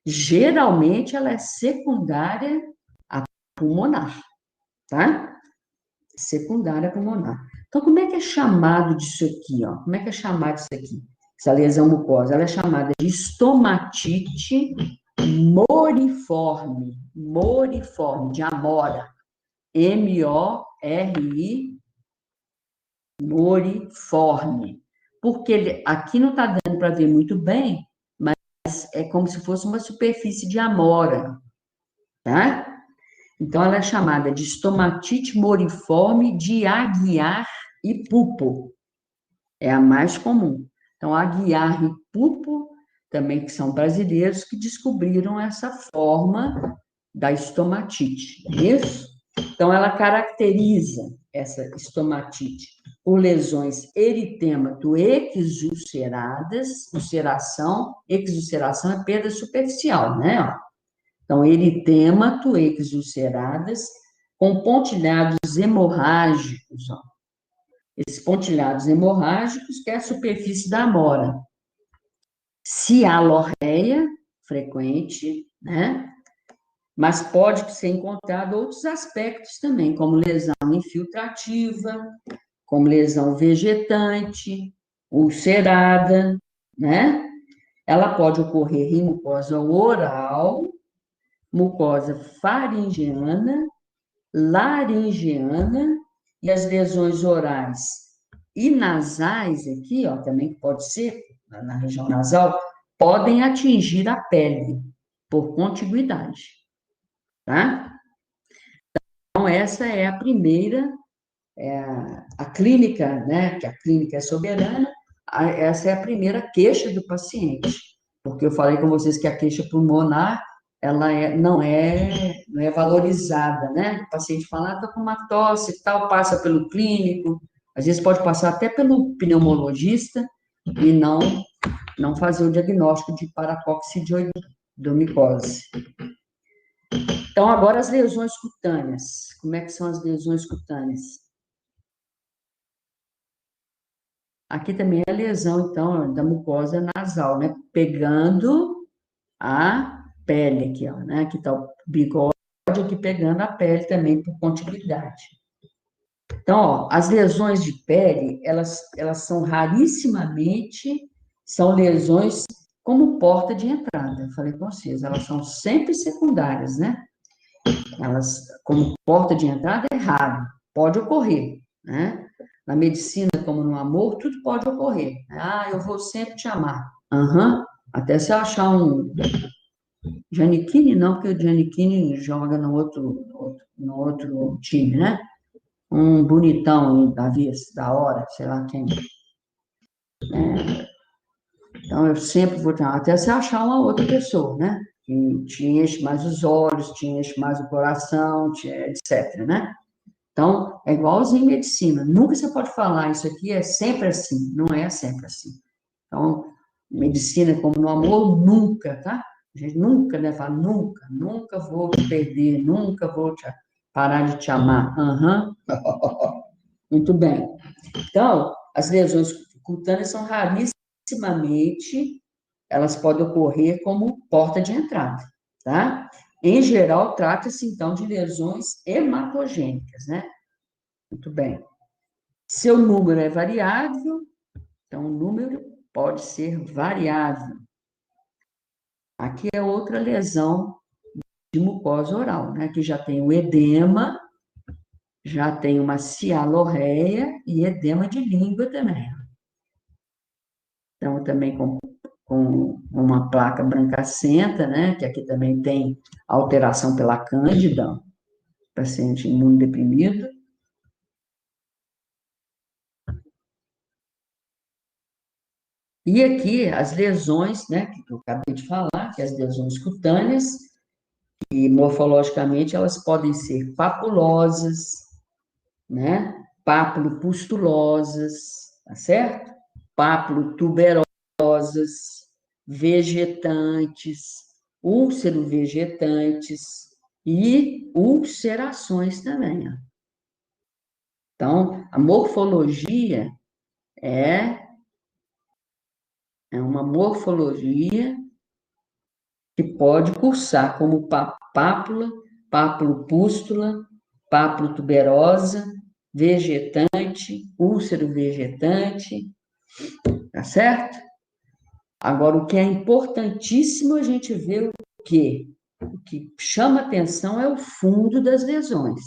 A: Geralmente, ela é secundária à pulmonar, tá? Secundária pulmonar. Então, como é que é chamado disso aqui, ó? Como é que é chamado isso aqui? Essa lesão mucosa, ela é chamada de estomatite moriforme, de amora, M-O-R-I, moriforme. Porque aqui não está dando para ver muito bem, mas é como se fosse uma superfície de amora, tá? Então, ela é chamada de estomatite moriforme de Aguiar e pupo. É a mais comum. Então, Aguiar e Pupo, também que são brasileiros, que descobriram essa forma da estomatite. Isso? Então, ela caracteriza essa estomatite por lesões eritemato-exulceradas, exulceração é perda superficial, né? Então, eritemato-exulceradas, com pontilhados hemorrágicos, ó. Esses pontilhados hemorrágicos, que é a superfície da amora. Cialorreia, frequente, né? Mas pode ser encontrado outros aspectos também, como lesão infiltrativa, como lesão vegetante, ulcerada, né? Ela pode ocorrer em mucosa oral, mucosa faringiana, laringiana, e as lesões orais e nasais aqui, ó, também pode ser, na região nasal, podem atingir a pele por contiguidade, tá? Então, essa é a primeira, a clínica, né, que a clínica é soberana, essa é a primeira queixa do paciente, porque eu falei com vocês que a queixa pulmonar, ela não é valorizada, né? O paciente fala, tô com uma tosse e tal, passa pelo clínico, às vezes pode passar até pelo pneumologista e não fazer o diagnóstico de paracoccidioidomicose. Então, agora as lesões cutâneas. Como é que são as lesões cutâneas? Aqui também é a lesão, então, da mucosa nasal, né? Pegando a pele aqui, ó, né? Aqui está o bigode aqui pegando a pele também por contiguidade. Então, ó, as lesões de pele, elas são rarissimamente, são lesões como porta de entrada. Eu falei com vocês, elas são sempre secundárias, né? Elas, como porta de entrada, é raro, pode ocorrer, né? Na medicina, como no amor, tudo pode ocorrer. Ah, eu vou sempre te amar. Até se achar um Giannichini, não, porque o Giannichini joga no outro time, né? Um bonitão da hora, sei lá quem. Então, eu sempre vou te amar, até se achar uma outra pessoa, né? Que te enche mais os olhos, te enche mais o coração, etc, né? Então, é igualzinho em medicina. Nunca você pode falar, isso aqui é sempre assim. Não é sempre assim. Então, medicina como no amor, nunca, tá? A gente nunca, né? Fala, nunca vou te perder, nunca vou parar de te amar. Muito bem. Então, as lesões cutâneas são rarissimamente, elas podem ocorrer como porta de entrada, tá? Em geral, trata-se, então, de lesões hematogênicas, né? Muito bem. Seu número é variável, então o número pode ser variável. Aqui é outra lesão de mucosa oral, né? Que já tem o edema, já tem uma cialorreia e edema de língua também. Então, também com uma placa brancacenta, né? Que aqui também tem alteração pela cândida, paciente imunodeprimido. E aqui as lesões, né? Que eu acabei de falar, que as lesões cutâneas, e morfologicamente elas podem ser papulosas, né? Papulopustulosas, tá certo? Papulotuberosas, vegetantes, úlcero-vegetantes e ulcerações também, ó. Então, a morfologia é uma morfologia que pode cursar como pápula, papulopústula, papulotuberosa, vegetante, úlcero vegetante, tá certo? Agora, o que é importantíssimo a gente ver o que chama atenção é o fundo das lesões.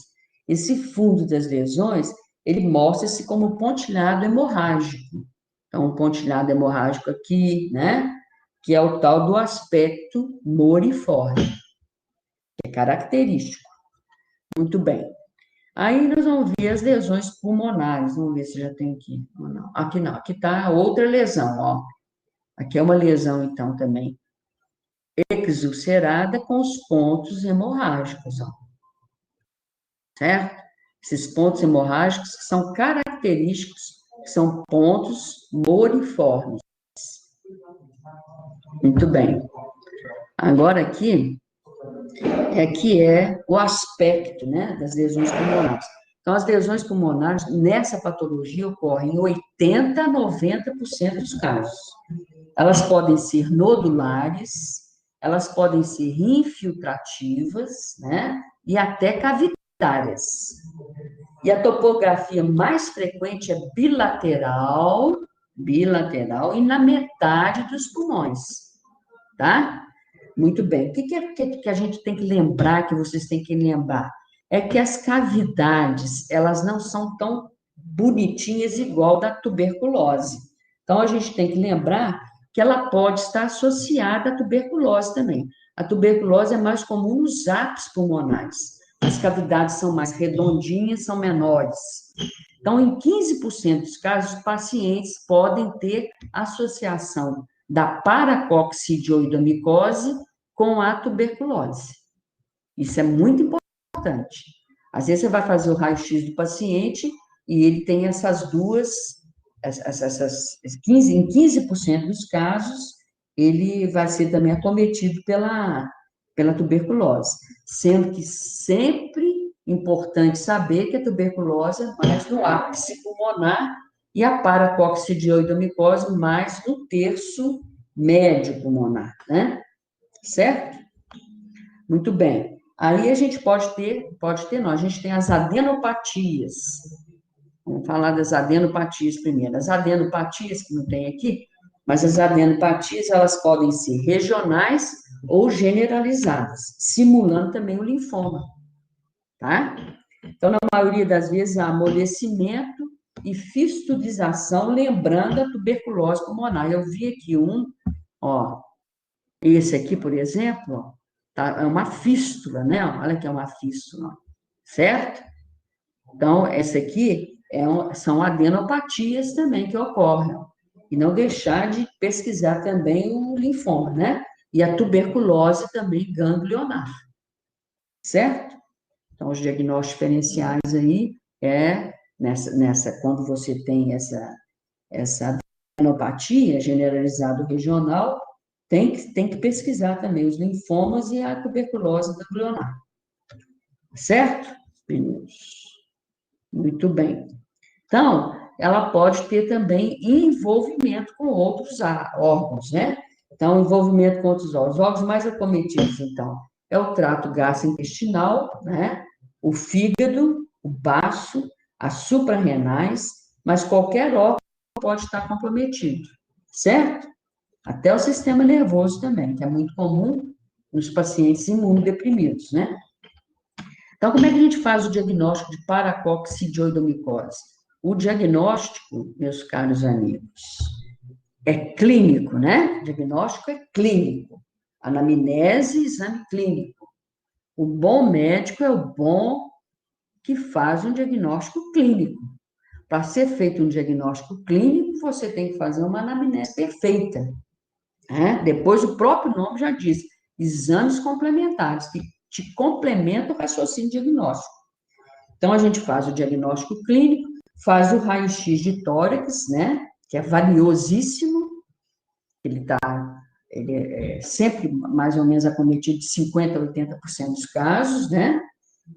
A: Esse fundo das lesões, ele mostra-se como pontilhado hemorrágico. Então, um pontilhado hemorrágico aqui, né? Que é o tal do aspecto moriforme, que é característico. Muito bem. Aí nós vamos ver as lesões pulmonares. Vamos ver se já tem aqui. Ou não. Aqui não, aqui está outra lesão, ó. Aqui é uma lesão, então, também exulcerada com os pontos hemorrágicos, ó. Certo? Esses pontos hemorrágicos que são característicos, que são pontos moriformes. Muito bem. Agora aqui é o aspecto, né, das lesões pulmonares. Então, as lesões pulmonares, nessa patologia, ocorrem em 80% a 90% dos casos. Elas podem ser nodulares, elas podem ser infiltrativas, né, e até cavitárias. E a topografia mais frequente é bilateral, e na metade dos pulmões, tá? Muito bem. O que a gente tem que lembrar, que vocês têm que lembrar? É que as cavidades, elas não são tão bonitinhas igual da tuberculose. Então, a gente tem que lembrar que ela pode estar associada à tuberculose também. A tuberculose é mais comum nos ápices pulmonares. As cavidades são mais redondinhas, são menores. Então, em 15% dos casos, os pacientes podem ter associação da paracoccidioidomicose com a tuberculose. Isso é muito importante. Às vezes, você vai fazer o raio-x do paciente e ele tem essas duas, em 15% dos casos, ele vai ser também acometido pela tuberculose. Sendo que sempre importante saber que a tuberculose é mais no ápice pulmonar e a paracoccidioidomicose mais no terço médio pulmonar, né? Certo? Muito bem. Aí a gente pode ter, não, a gente tem as adenopatias. Vamos falar das adenopatias primeiro. As adenopatias, que não tem aqui, mas as adenopatias, elas podem ser regionais ou generalizadas, simulando também o linfoma, tá? Então, na maioria das vezes, há amolecimento e fistulização, lembrando a tuberculose pulmonar. Eu vi aqui ó, esse aqui, por exemplo, ó, tá, é uma fístula, né? Olha que é uma fístula, certo? Então, essa aqui são adenopatias também que ocorrem. E não deixar de pesquisar também o linfoma, né? E a tuberculose também ganglionar, certo? Então, os diagnósticos diferenciais aí quando você tem essa adenopatia generalizada regional, tem que pesquisar também os linfomas e a tuberculose ganglionar. Certo, meninos? Muito bem. Então, ela pode ter também envolvimento com outros órgãos, né? Então, envolvimento com outros órgãos. Os órgãos mais acometidos, então, é o trato gastrointestinal, né? O fígado, o baço, as suprarrenais, mas qualquer órgão pode estar comprometido, certo? Até o sistema nervoso também, que é muito comum nos pacientes imunodeprimidos, né? Então, como é que a gente faz o diagnóstico de paracoccidioidomicose? O diagnóstico, meus caros amigos, é clínico, né? O diagnóstico é clínico. Anamnese, exame clínico. O bom médico é o bom que faz um diagnóstico clínico. Para ser feito um diagnóstico clínico, você tem que fazer uma anamnese perfeita. Né? Depois, o próprio nome já diz, exames complementares, que te complementam o raciocínio diagnóstico. Então, a gente faz o diagnóstico clínico, faz o raio-x de tórax, né? Que é valiosíssimo, ele é sempre mais ou menos acometido de 50% a 80% dos casos, né?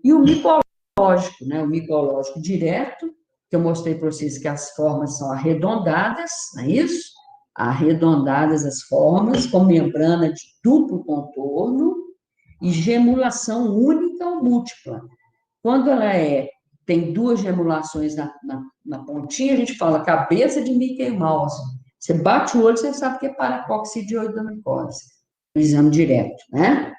A: E o micológico, né? O micológico direto, que eu mostrei para vocês que as formas são arredondadas, não é isso? Arredondadas as formas, com membrana de duplo contorno e gemulação única ou múltipla. Quando ela tem duas gemulações na pontinha, a gente fala cabeça de Mickey Mouse. Você bate o olho, você sabe que é paracoccidioidomicose, no exame direto, né?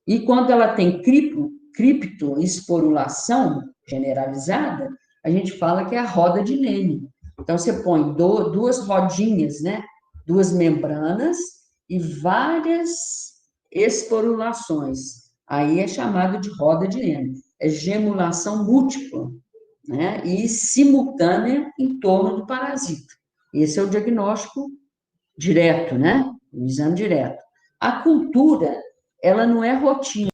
A: E quando ela tem criptoesporulação generalizada, a gente fala que é a roda de Lehmann. Então, você põe duas rodinhas, né? Duas membranas e várias esporulações. Aí é chamado de roda de Lehmann. é gemulação múltipla, né? E simultânea em torno do parasita. Esse é o diagnóstico direto, né? O exame direto. A cultura, ela não é rotina,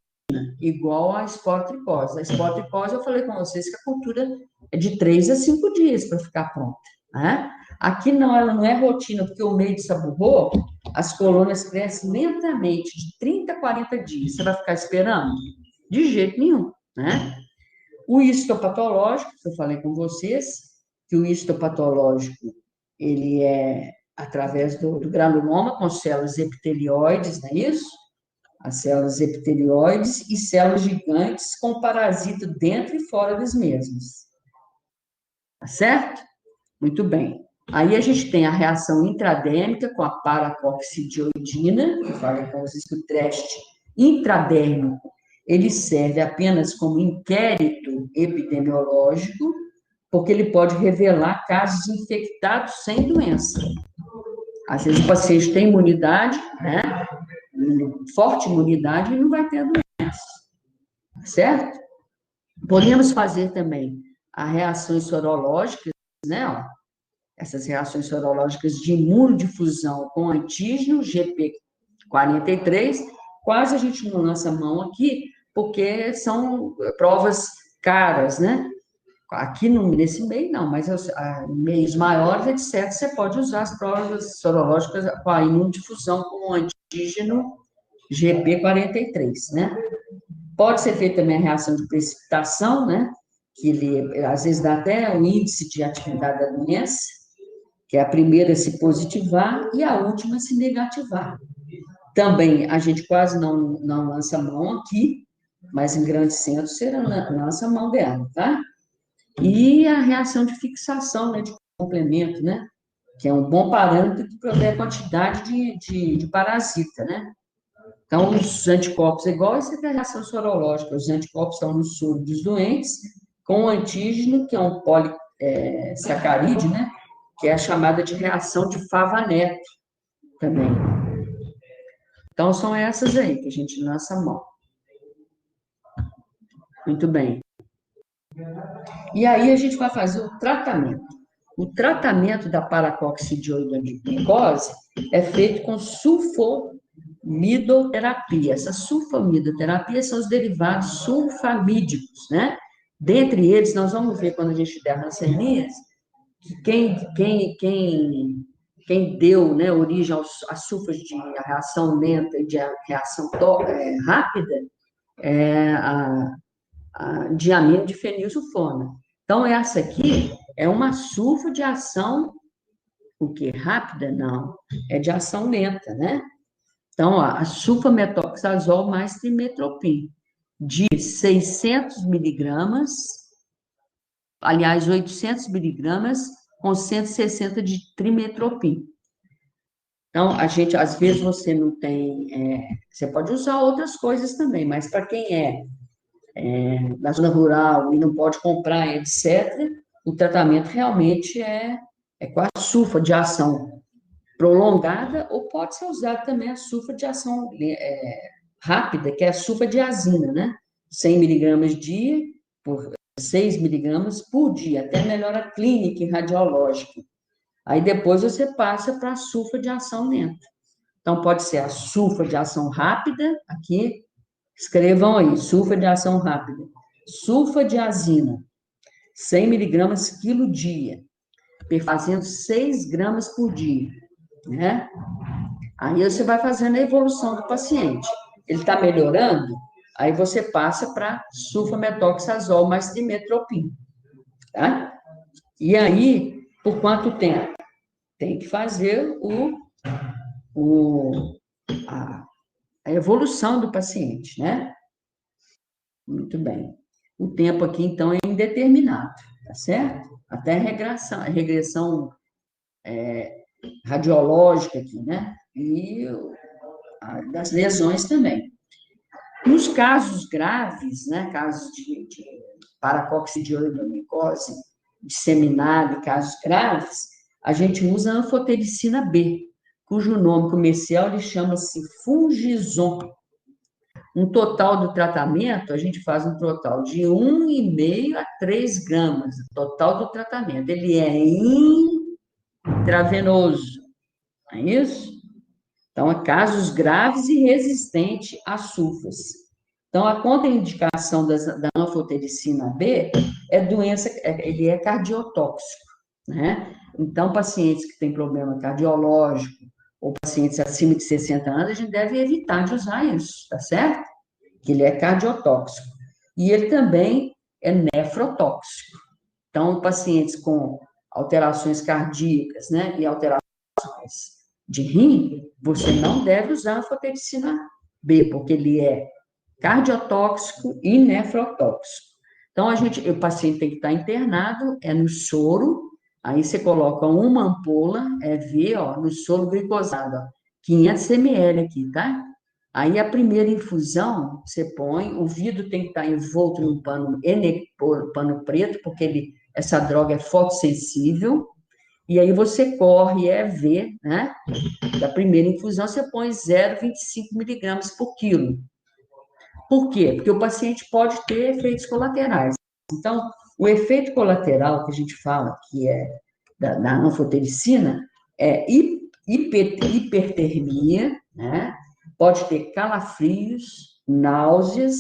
A: igual a esporotricose. A esporotricose, eu falei com vocês que a cultura é de 3 a 5 dias para ficar pronta, né? Aqui não, ela não é rotina, porque o meio de saburro, as colônias crescem lentamente, de 30 a 40 dias. Você vai ficar esperando? De jeito nenhum, né? O histopatológico, que eu falei com vocês, que o histopatológico, ele é através do granuloma com células epitelioides, não é isso? As células epitelioides e células gigantes com parasita dentro e fora das mesmas. Tá certo? Muito bem. Aí a gente tem a reação intradérmica com a paracoccidioidina, que eu falei com vocês que o teste intradérmico, ele serve apenas como inquérito epidemiológico, porque ele pode revelar casos infectados sem doença. Às vezes o paciente tem imunidade, né? Forte imunidade e não vai ter a doença. Certo? Podemos fazer também as reações sorológicas, né? Ó, essas reações sorológicas de imunodifusão com antígeno GP43, quase a gente não lança mão aqui, porque são provas caras, né? Aqui nesse meio não, mas em meios maiores, etc., você pode usar as provas sorológicas com a imunodifusão com o antígeno GP43, né? Pode ser feita também a reação de precipitação, né? Que ele, às vezes, dá até o índice de atividade da doença, que é a primeira a se positivar e a última a se negativar. Também, a gente quase não lança mão aqui, mas em grandes centros você lança a mão dela, tá? E a reação de fixação, né, de complemento, né, que é um bom parâmetro que provê a quantidade de parasita, né. Então, os anticorpos é igual essa que é a reação sorológica, os anticorpos estão no soro dos doentes, com o antígeno, que é um polissacarídeo, né, que é a chamada de reação de Fava-Neto também. Então, são essas aí que a gente lança a mão. Muito bem. E aí a gente vai fazer o tratamento. O tratamento da paracoccidioidomicose é feito com sulfamidoterapia. Essa sulfamidoterapia são os derivados sulfamídicos, né? Dentre eles, nós vamos ver quando a gente der rancenias, que quem deu, né, origem às sulfas de reação lenta e de reação rápida é a diamino de fenilsulfona. Então, essa aqui é uma sulfa de ação, o quê? Rápida? Não, é de ação lenta, né? Então, ó, a sulfametoxazol mais trimetropim, de 600 miligramas, aliás, 800 miligramas, com 160 de trimetropim. Então, às vezes, você não tem, você pode usar outras coisas também, mas para quem na zona rural e não pode comprar, etc., o tratamento realmente é com a sulfa de ação prolongada, ou pode ser usado também a sulfa de ação rápida, que é a sulfadiazina, né? 100 miligramas dia, por 6 miligramas por dia, até melhora clínica e radiológica. Aí depois você passa para a sulfa de ação lenta. Então, pode ser a sulfa de ação rápida, aqui, escrevam aí, sulfa de ação rápida. Sulfadiazina, 100 miligramas quilo dia, fazendo 6 gramas por dia, né? Aí você vai fazendo a evolução do paciente. Ele está melhorando, aí você passa para sulfametoxazol mais trimetropim, tá? E aí, por quanto tempo? Tem que fazer a evolução do paciente, né? Muito bem. O tempo aqui, então, é indeterminado, tá certo? Até regressão radiológica aqui, né? E das lesões também. Nos casos graves, né? Casos de paracoccidioidomicose disseminada e casos graves, a gente usa a anfotericina B, cujo nome comercial ele chama-se Fungizon. Um total do tratamento, a gente faz um total de 1,5 a 3 gramas, total do tratamento. Ele é intravenoso, não é isso? Então, há casos graves e resistentes a sulfas. Então, a contraindicação da anfotericina B é doença, ele é cardiotóxico, né? Então, pacientes que têm problema cardiológico ou pacientes acima de 60 anos, a gente deve evitar de usar isso, tá certo? Que ele é cardiotóxico. E ele também é nefrotóxico. Então, pacientes com alterações cardíacas, né, e alterações de rim, você não deve usar anfotericina B, porque ele é cardiotóxico e nefrotóxico. Então, o paciente tem que estar internado, é no soro, aí você coloca uma ampola, V, ó, no soro glicosado, ó, 500 ml aqui, tá? Aí, a primeira infusão, você põe, o vidro tem que estar envolto num pano preto, porque essa droga é fotossensível, e aí você corre EV, né? Da primeira infusão, você põe 0,25 miligramas por quilo. Por quê? Porque o paciente pode ter efeitos colaterais. Então, o efeito colateral que a gente fala, que é da anfotericina, é hipertermia, né? Pode ter calafrios, náuseas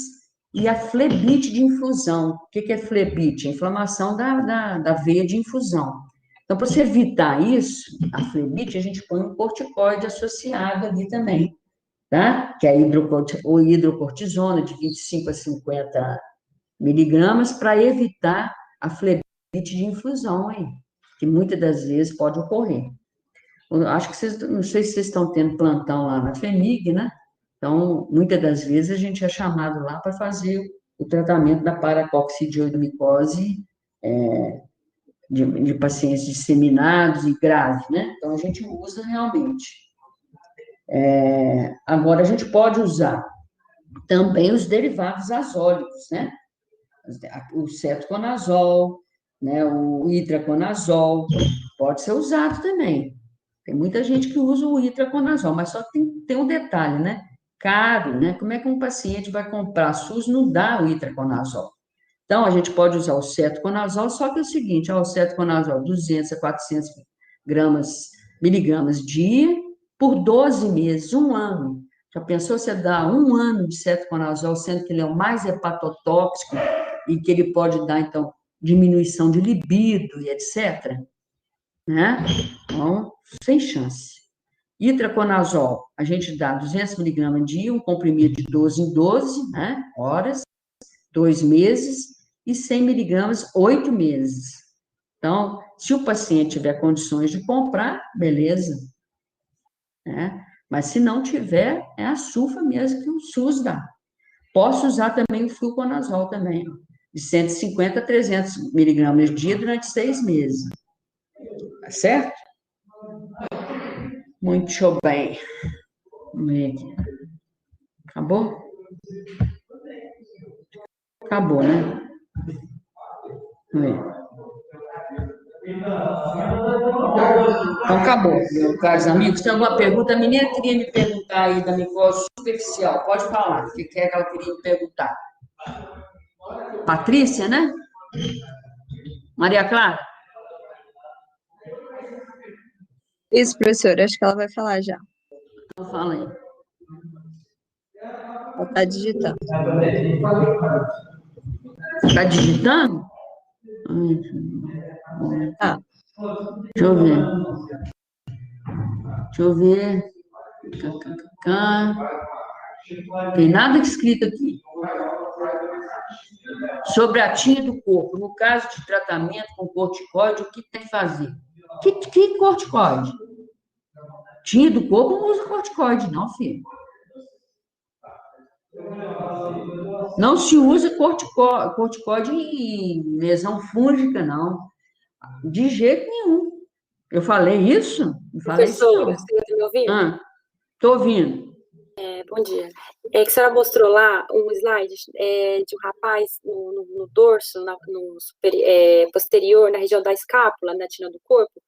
A: e a flebite de infusão. O que é flebite? A inflamação da veia de infusão. Então, para você evitar isso, a flebite, a gente põe um corticoide associado ali também, tá? Que é a hidrocortisona, de 25 a 50 miligramas, para evitar a flebite de infusão aí, que muitas das vezes pode ocorrer. Eu acho que não sei se vocês estão tendo plantão lá na FEMIG, né? Então, muitas das vezes a gente é chamado lá para fazer o tratamento da paracoccidioidomicose de pacientes disseminados e graves, né? Então, a gente usa realmente. Agora, a gente pode usar também os derivados azólicos, né? O cetoconazol, né? O itraconazol, pode ser usado também. Tem muita gente que usa o itraconazol, mas só tem um detalhe, né? Caro, né? Como é que um paciente vai comprar? SUS não dá o itraconazol. Então, a gente pode usar o cetoconazol, só que é o seguinte, o cetoconazol 200 a 400 miligramas dia, por 12 meses, um ano. Já pensou você dar um ano de cetoconazol, sendo que ele é o mais hepatotóxico e que ele pode dar, então, diminuição de libido e etc., né? Então, sem chance. Itraconazol, a gente dá 200 miligramas dia, um comprimido de 12 em 12, né, horas, 2 meses, e 100 miligramas, 8 meses. Então, se o paciente tiver condições de comprar, beleza, né? Mas se não tiver, é a sulfa mesmo que o SUS dá. Posso usar também o fluconazol também, de 150 a 300 miligramas dia durante 6 meses. Tá certo? Muito bem. Vamos ver aqui. Acabou? Acabou, né? Vamos ver. Então, acabou, meus caros amigos. Tem alguma pergunta? A menina queria me perguntar aí da micose superficial. Pode falar. O que é que ela queria me perguntar? Patrícia, né? Maria Clara?
C: Isso, professora, acho que ela vai falar já.
A: Então, fala aí.
C: Ela está digitando.
A: Está digitando?
C: Tá.
A: Deixa eu ver. Deixa eu ver. Tem nada escrito aqui. Sobre a tinta do corpo. No caso de tratamento com corticoide, o que tem que fazer? Que corticoide? Tinta do corpo não usa corticoide, não, filho. Não se usa corticoide em lesão fúngica, não. De jeito nenhum. Eu falei isso? Não falei isso,
D: Professora,
A: não.
D: você está me ouvindo?
A: Tô ouvindo.
D: Bom dia. É que a senhora mostrou lá um slide de um rapaz no dorso, no posterior, na região da escápula, na tina do corpo.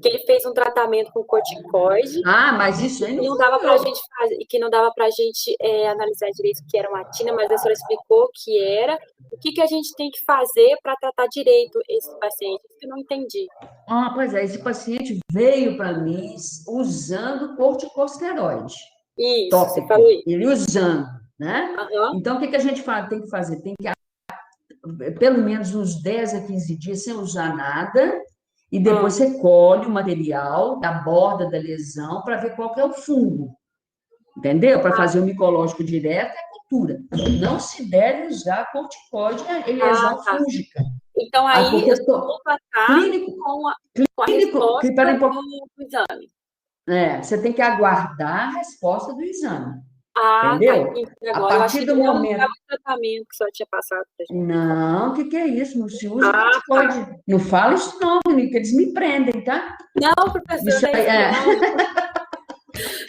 D: que ele fez um tratamento com corticoide
A: Ah, mas isso aí
D: e
A: não
D: não
A: fui
D: dava pra
A: eu.
D: gente fazer, e que não dava pra gente analisar direito o que era uma tina, mas a senhora explicou o que era. O que que a gente tem que fazer para tratar direito esse paciente? Isso que eu não entendi.
A: Ah, pois é, esse paciente veio para mim usando corticosteroide
D: Isso, você falou
A: tópico,
D: isso.
A: ele usando, né?
D: Aham.
A: Então, o que que a gente tem que fazer? Tem que, pelo menos uns 10 a 15 dias sem usar nada, e depois
D: Ah,
A: você colhe o material da borda da lesão para ver qual que é o fungo, entendeu? Para fazer o micológico direto é cultura. Não se deve usar corticoide em lesão
D: tá.
A: fúngica.
D: Então
A: Ah,
D: aí
A: porque
D: eu só vou tratar
A: clínico,
D: com a
A: clínico, que
D: resposta
A: para
D: do exame.
A: você tem que aguardar a resposta do exame,
D: Ah, tá,
A: entendeu?
D: entendi
A: A
D: agora. Eu
A: partir
D: achei
A: do
D: que não
A: momento.
D: estava o tratamento que a senhora tinha passado pra gente.
A: Não, o que que é isso? Não se usa
D: Ah, tá.
A: corticoide. Não fala isso não, menino, que eles me prendem, tá?
D: Não, professor,
A: Isso
D: não é
A: aí,
D: isso não.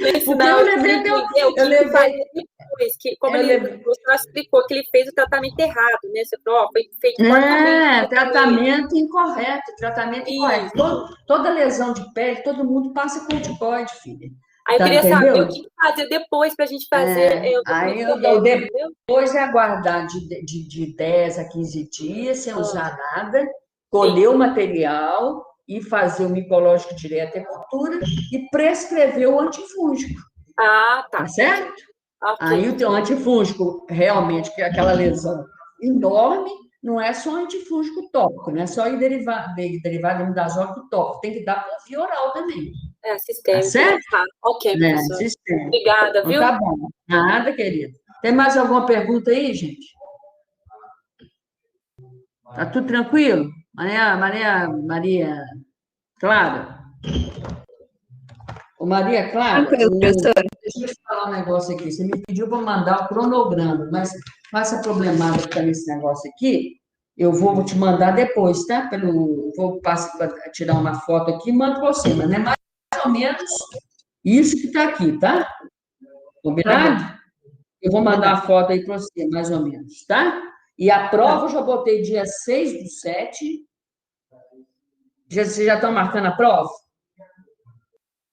D: Não é isso
A: porque
D: não.
A: eu
D: Eu queria
A: levei até,
D: entender o
A: eu
D: que que
A: levei,
D: fazia depois. Que, como
A: eu
D: ele,
A: levei,
D: o senhor explicou que ele fez o tratamento errado, né? Você falou, ó, foi feito corretamente o tratamento.
A: tratamento incorreto.
D: Isso.
A: Toda lesão de pele, todo mundo passa corticoide, filha.
D: Aí eu
A: Tá,
D: queria saber o
A: entendeu?
D: que que fazer depois pra gente fazer o
A: Aí
D: documento
A: eu
D: correto, entendeu?
A: depois é aguardar de 10 a 15 dias, sem
D: Ah,
A: usar nada,
D: sim.
A: colher o material e fazer o micológico direto e cultura e prescrever o antifúngico,
D: Ah,
A: tá
D: tá.
A: certo? Aí
D: Ok.
A: o teu antifúngico, realmente, que é aquela lesão enorme, não é só antifúngico tópico, não é só ir derivado imidazólico tópico, tem que dar por via oral também,
D: É
A: tá
D: sistêmico, né?
A: certo?
D: Tá. Ok,
A: Né?
D: professor.
A: Sistema.
D: Obrigada,
A: Então
D: viu?
A: tá bom. Nada, querido. Tem mais alguma pergunta aí, gente? Tá tudo tranquilo? Maria Clara? Ô, Maria Clara,
C: Tranquilo, professor.
A: deixa eu te falar um negócio aqui. Você me pediu para mandar o cronograma, mas com essa problemática que está nesse negócio aqui, eu vou te mandar depois, tá? Vou tirar uma foto aqui e mando para você, mas é mais ou menos isso que está aqui, tá?
C: Tá bom,
A: Combinado? Eu vou mandar
C: combinado.
A: a foto aí para você, mais ou menos, tá? E a
C: Tá.
A: prova eu já botei dia 6/7. Vocês já estão marcando a prova?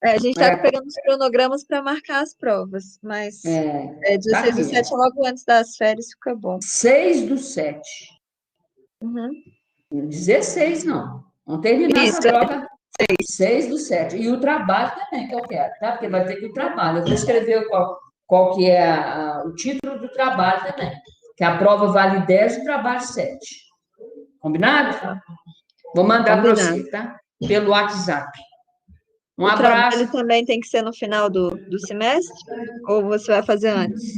C: A gente tá
A: É,
C: pegando os cronogramas para marcar as provas, mas
A: tá
C: 16 do
A: aqui,
C: 7
A: ó.
C: logo antes das férias fica bom.
A: 6/7.
C: Uhum.
A: 16, não. Vamos terminar essa
C: Isso,
A: prova 6/7. E o trabalho também, que eu quero, tá? Porque vai ter que o trabalho. Eu vou escrever qual que é o título do trabalho também. Que a prova vale 10 e o trabalho 7. Combinado? Vou mandar para
C: combinado.
A: você, tá? Pelo WhatsApp. Um
C: O
A: abraço.
C: trabalho também tem que ser no final do semestre? Ou você vai fazer antes?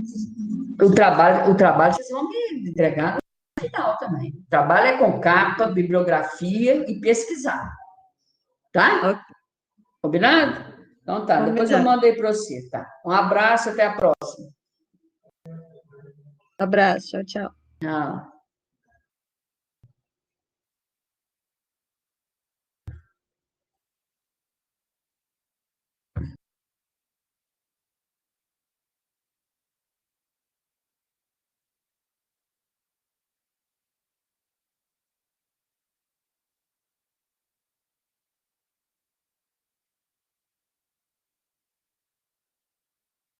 A: O trabalho vocês vão me entregar no final também. O trabalho é com capa, bibliografia e pesquisar. Tá?
C: Ok,
A: Combinado? Então tá, depois eu
C: combinado.
A: mando aí para você, tá? Um abraço, até a próxima.
C: Abraço, tchau, tchau.
A: Tchau.